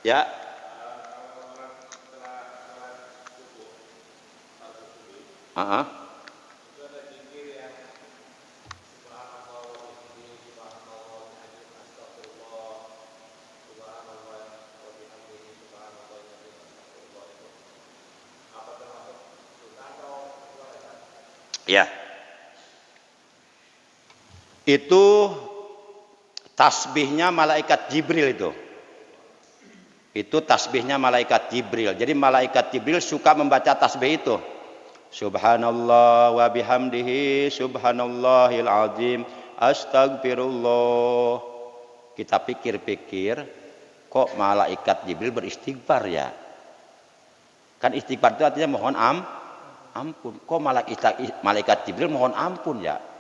Ya. Ya. Itu tasbihnya malaikat Jibril itu. Itu tasbihnya malaikat Jibril. Jadi malaikat Jibril suka membaca tasbih itu. Subhanallah wa bihamdihi subhanallahil azim astagfirullah. Kita pikir-pikir, kok malaikat Jibril beristighfar ya? Kan istighfar itu artinya mohon ampun. Kok malaikat Jibril mohon ampun ya?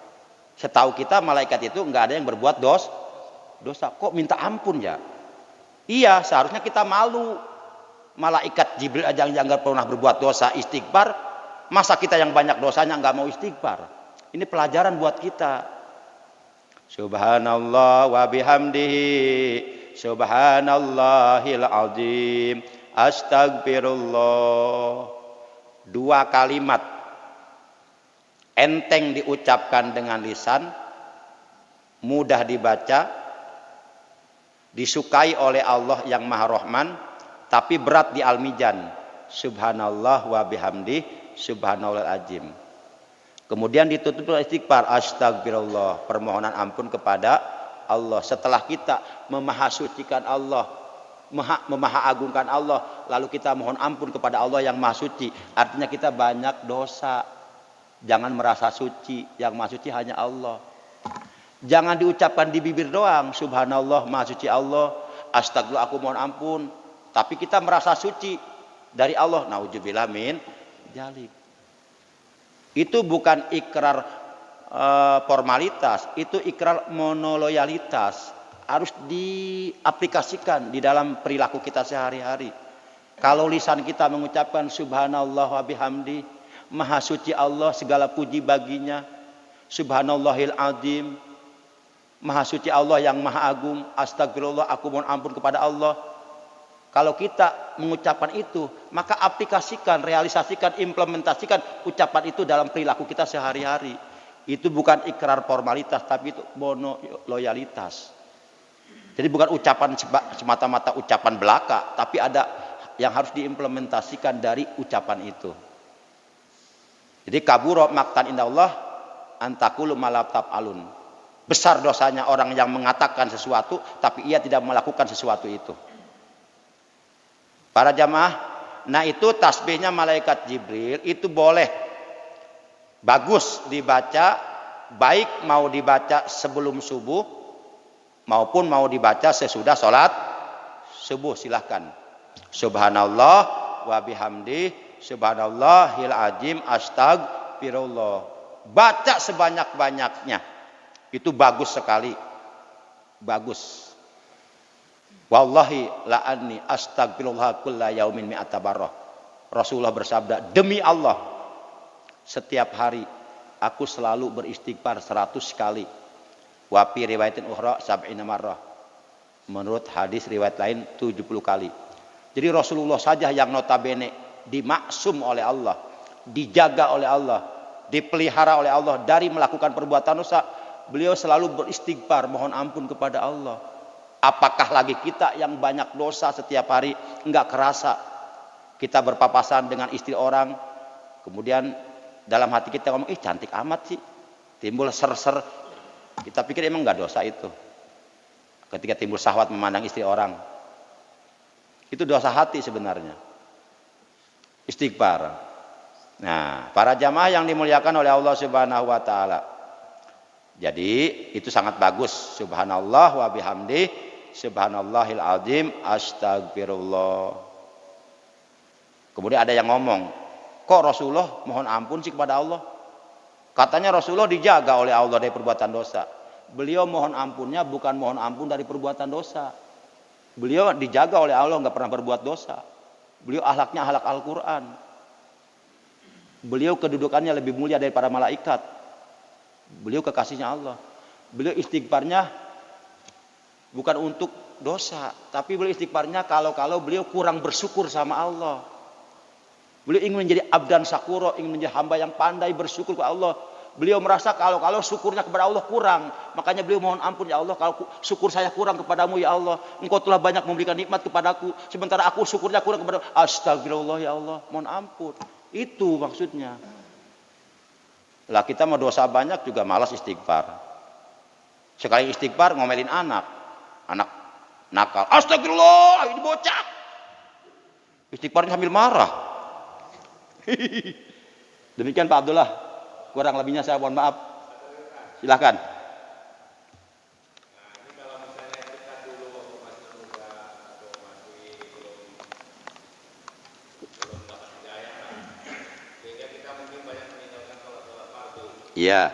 Setahu kita malaikat itu nggak ada yang berbuat dosa. Kok minta ampun ya? Iya, seharusnya kita malu. Malaikat Jibril aja yang nggak pernah berbuat dosa istighfar, masa kita yang banyak dosanya nggak mau istighfar? Ini pelajaran buat kita. Subhanallah wa bihamdihi subhanallahil azim astagfirullah. 2 kalimat enteng diucapkan dengan lisan, mudah dibaca, disukai oleh Allah yang Maha Rahman, tapi berat di al-mizan. Subhanallah wa bihamdi subhanallahil azim. Kemudian ditutup oleh istighfar, astagfirullah, permohonan ampun kepada Allah. Setelah kita memahasucikan Allah, memahaagungkan Allah, lalu kita mohon ampun kepada Allah yang Maha Suci, artinya kita banyak dosa. Jangan merasa suci, yang Maha Suci hanya Allah. Jangan diucapkan di bibir doang, subhanallah, Maha Suci Allah, astagfirullah, aku mohon ampun, tapi kita merasa suci dari Allah. Nauzubillah min dzalik. Itu bukan ikrar formalitas, itu ikrar monoloyalitas. Harus diaplikasikan di dalam perilaku kita sehari-hari. Kalau lisan kita mengucapkan subhanallah wa bihamdi, Maha Suci Allah, segala puji baginya, subhanallahil azim, Maha Suci Allah yang Maha Agung, astagfirullah, aku mohon ampun kepada Allah. Kalau kita mengucapkan itu, maka aplikasikan, realisasikan, implementasikan ucapan itu dalam perilaku kita sehari-hari. Itu bukan ikrar formalitas, tapi itu monoloyalitas. Jadi bukan ucapan semata-mata ucapan belaka, tapi ada yang harus diimplementasikan dari ucapan itu. Jadi kabura maqtan indallah antakulu malatab alun. Besar dosanya orang yang mengatakan sesuatu tapi ia tidak melakukan sesuatu itu. Para jamaah, nah itu tasbihnya malaikat Jibril itu boleh bagus dibaca, baik mau dibaca sebelum subuh maupun mau dibaca sesudah sholat subuh, silahkan. Subhanallah wa bihamdi subhanallahil azim astagfirullah. Baca sebanyak-banyaknya. Itu bagus sekali. Bagus. Wallahi la anni astagfirullah kulla yaumin mi'ata barrah. Rasulullah bersabda, demi Allah setiap hari aku selalu beristighfar 100 kali. Wa fi riwayatin ukhra sab'ina marrah. Menurut hadis riwayat lain 70 kali. Jadi Rasulullah saja yang notabene dimaksum oleh Allah, dijaga oleh Allah, dipelihara oleh Allah dari melakukan perbuatan dosa. Beliau selalu beristighfar, mohon ampun kepada Allah. Apakah lagi kita yang banyak dosa setiap hari, enggak kerasa kita berpapasan dengan istri orang, kemudian dalam hati kita ngomong, cantik amat sih, timbul ser-ser. Kita pikir emang enggak dosa itu. Ketika timbul syahwat memandang istri orang, itu dosa hati sebenarnya. Istighfar. Nah, para jamaah yang dimuliakan oleh Allah Subhanahu wa taala. Jadi, itu sangat bagus. Subhanallah wa bihamdi subhanallahil azim astagfirullah. Kemudian ada yang ngomong, kok Rasulullah mohon ampun sih kepada Allah? Katanya Rasulullah dijaga oleh Allah dari perbuatan dosa. Beliau mohon ampunnya bukan mohon ampun dari perbuatan dosa. Beliau dijaga oleh Allah, nggak pernah berbuat dosa. Beliau akhlaknya akhlak Al-Quran. Beliau kedudukannya lebih mulia daripada malaikat. Beliau kekasihnya Allah. Beliau istighfarnya bukan untuk dosa, tapi beliau istighfarnya kalau beliau kurang bersyukur sama Allah. Beliau ingin menjadi abdan syakuro, ingin menjadi hamba yang pandai bersyukur kepada Allah. Beliau merasa kalau syukurnya kepada Allah kurang, makanya beliau mohon ampun, ya Allah, kalau syukur saya kurang kepadamu ya Allah, engkau telah banyak memberikan nikmat kepadaku, sementara aku syukurnya kurang kepada astagfirullah ya Allah, mohon ampun. Itu maksudnya. Lah kita mau dosa banyak juga malas istighfar. Sekali istighfar ngomelin anak nakal, astagfirullah ini bocah. Istighfarnya sambil marah. Demikian Pak Abdullah. Kurang lebihnya saya mohon maaf. Silakan. Iya.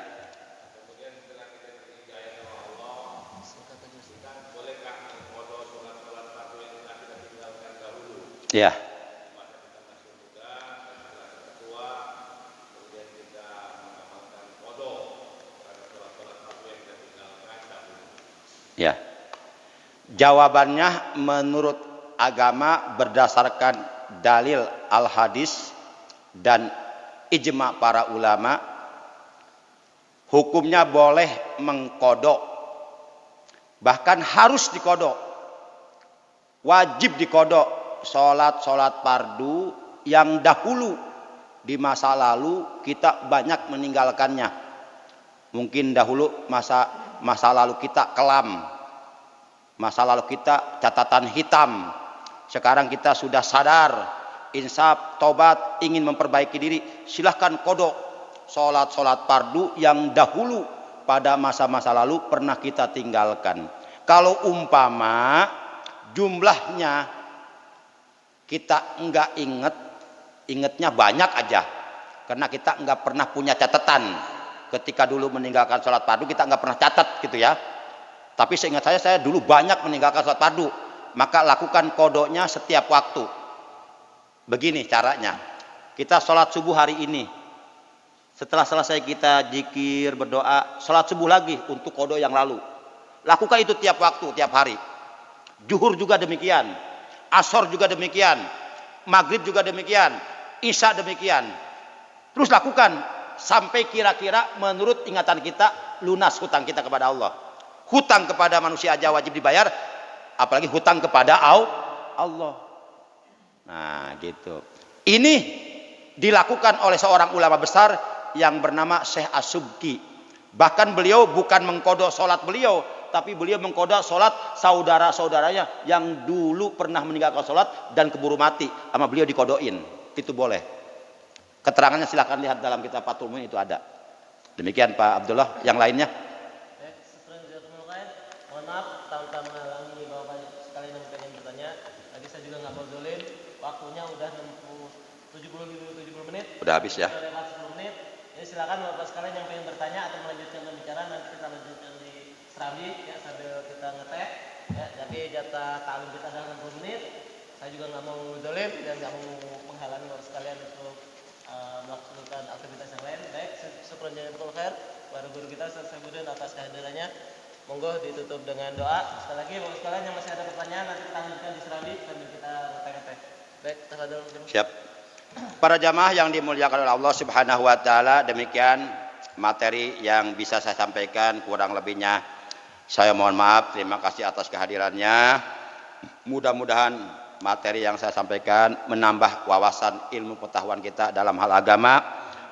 Iya. Ya. Jawabannya menurut agama berdasarkan dalil al-hadis dan ijma para ulama, hukumnya boleh mengkodok. Bahkan harus dikodok. Wajib dikodok sholat fardu yang dahulu di masa lalu kita banyak meninggalkannya. Mungkin dahulu masa lalu kita kelam, masa lalu kita catatan hitam. Sekarang kita sudah sadar, insaf, tobat, ingin memperbaiki diri, silahkan kodok sholat fardu yang dahulu pada masa-masa lalu pernah kita tinggalkan. Kalau umpama jumlahnya kita enggak ingetnya banyak aja, karena kita enggak pernah punya catatan. Ketika dulu meninggalkan sholat fardu kita nggak pernah catat gitu ya. Tapi seingat saya dulu banyak meninggalkan sholat fardu. Maka lakukan kodoknya setiap waktu. Begini caranya. Kita sholat subuh hari ini. Setelah selesai kita zikir, berdoa, sholat subuh lagi untuk kodok yang lalu. Lakukan itu tiap waktu, tiap hari. Zuhur juga demikian. Ashor juga demikian. Maghrib juga demikian. Isya demikian. Terus lakukan. Sampai kira-kira menurut ingatan kita lunas hutang kita kepada Allah. Hutang kepada manusia aja wajib dibayar, apalagi hutang kepada Allah. Nah, gitu. Ini dilakukan oleh seorang ulama besar yang bernama Syekh As-Subki. Bahkan beliau bukan mengkodok sholat beliau, tapi beliau mengkodok sholat saudara-saudaranya yang dulu pernah meninggalkan sholat dan keburu mati, sama beliau dikodoin. Itu boleh. Keterangannya silahkan lihat dalam kitab Fathul Muin, itu ada. Demikian Pak Abdullah. Yang lainnya? Mohon maaf, tanpa menghalangi Bapak sekalian yang pengen bertanya. Tadi saya juga nggak mau zolim. Waktunya udah 70 menit. Udah habis ya. Sudah lewat 10 menit. Jadi silakan Bapak sekalian yang pengen bertanya atau melanjutkan pembicaraan, nanti kita lanjutkan di Serambi ya, sambil kita ngeteh. Ya, jadi jatah ta'lim kita adalah 60 menit. Saya juga nggak mau zolim dan nggak mau menghalangi Bapak sekalian untuk melaksanakan aktivitas yang lain. Baik, syukran jazakallahu khair kepada guru kita Ustaz Saifuddin atas kehadirannya. Monggo ditutup dengan doa. Sekali lagi Bapak sekalian yang masih ada pertanyaan, nanti kita lanjutkan di Serambi sambil kita ngeteh-ngeteh. Baik, tafadhol. Siap. Para jamaah yang dimuliakan oleh Allah Subhanahu wa taala, demikian materi yang bisa saya sampaikan, kurang lebihnya saya mohon maaf. Terima kasih atas kehadirannya. Mudah-mudahan materi yang saya sampaikan menambah wawasan ilmu pengetahuan kita dalam hal agama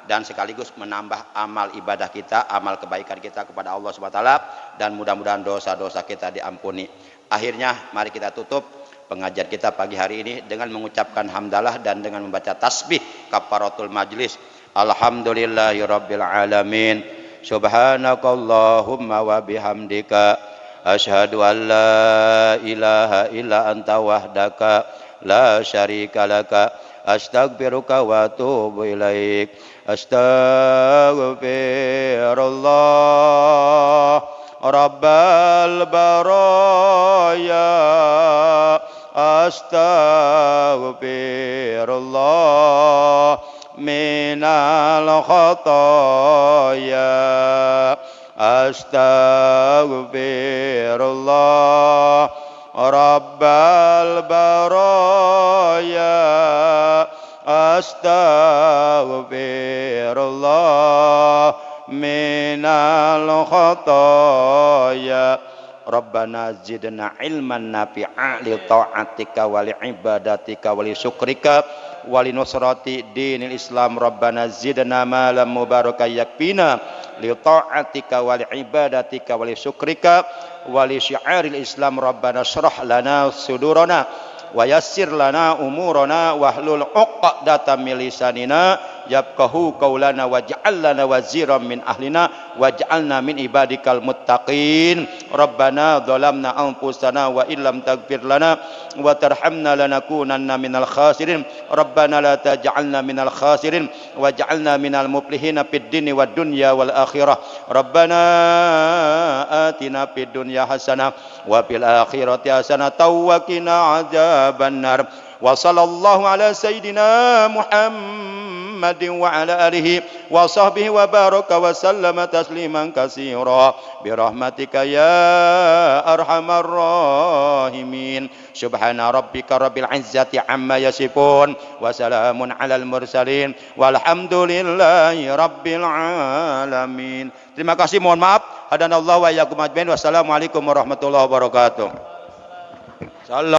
dan sekaligus menambah amal ibadah kita, amal kebaikan kita kepada Allah Subhanahu wa taala, dan mudah-mudahan dosa-dosa kita diampuni. Akhirnya mari kita tutup pengajian kita pagi hari ini dengan mengucapkan hamdalah dan dengan membaca tasbih kafaratul majlis. Alhamdulillahirabbil alamin. Subhanakallahumma wa bihamdika asyhadu an la ilaha illa anta wahdaka la syarika laka astaghfiruka wa atubu ilaik. Astaghfirullah rabbal baraya. Astaghfirullah minal khataya. Astaghfirullah rabbal baraya. Astaghfirullah minal khataya. Rabbana zidna ilman nafi'a li ta'atika wa li ibadatika wa li syukrika wa li nusrati dinil Islam. Rabbana zidna malam mubarakan yakfina li ta'atika wa li ibadatika wa li syukrika wa li syi'aril Islam. Rabbana syrah lana sudurana wa yassir lana umurana wahlul 'uqdatam min lisanina yafqahu qaulana waj'al lana waziran min ahlina waj'alna min ibadikal muttaqin. Rabbana dhalamna anfusana wa illam taghfir lana wa tarhamna lanakunanna minal khasirin. Rabbana la taj'alna minal khasirin waj'alna minal muflihin fid dini wad dunya wal akhirah. Rabbana atina fid dunya hasanah wa fil akhirati hasanah wa qina adzabannar. Wa sallallahu ala sayyidina Muhammadin wa ala alihi wa sahbihi wa baraka wa sallama tasliman katsira bi rahmatika ya arhamar rahimin. Subhana rabbika rabbil izzati amma yasifun wa salamun alal mursalin walhamdulillahi rabbil alamin. Terima kasih, mohon maaf. Hadanallahu wa iyyakum ajmain. Wassalamualaikum warahmatullahi wabarakatuh.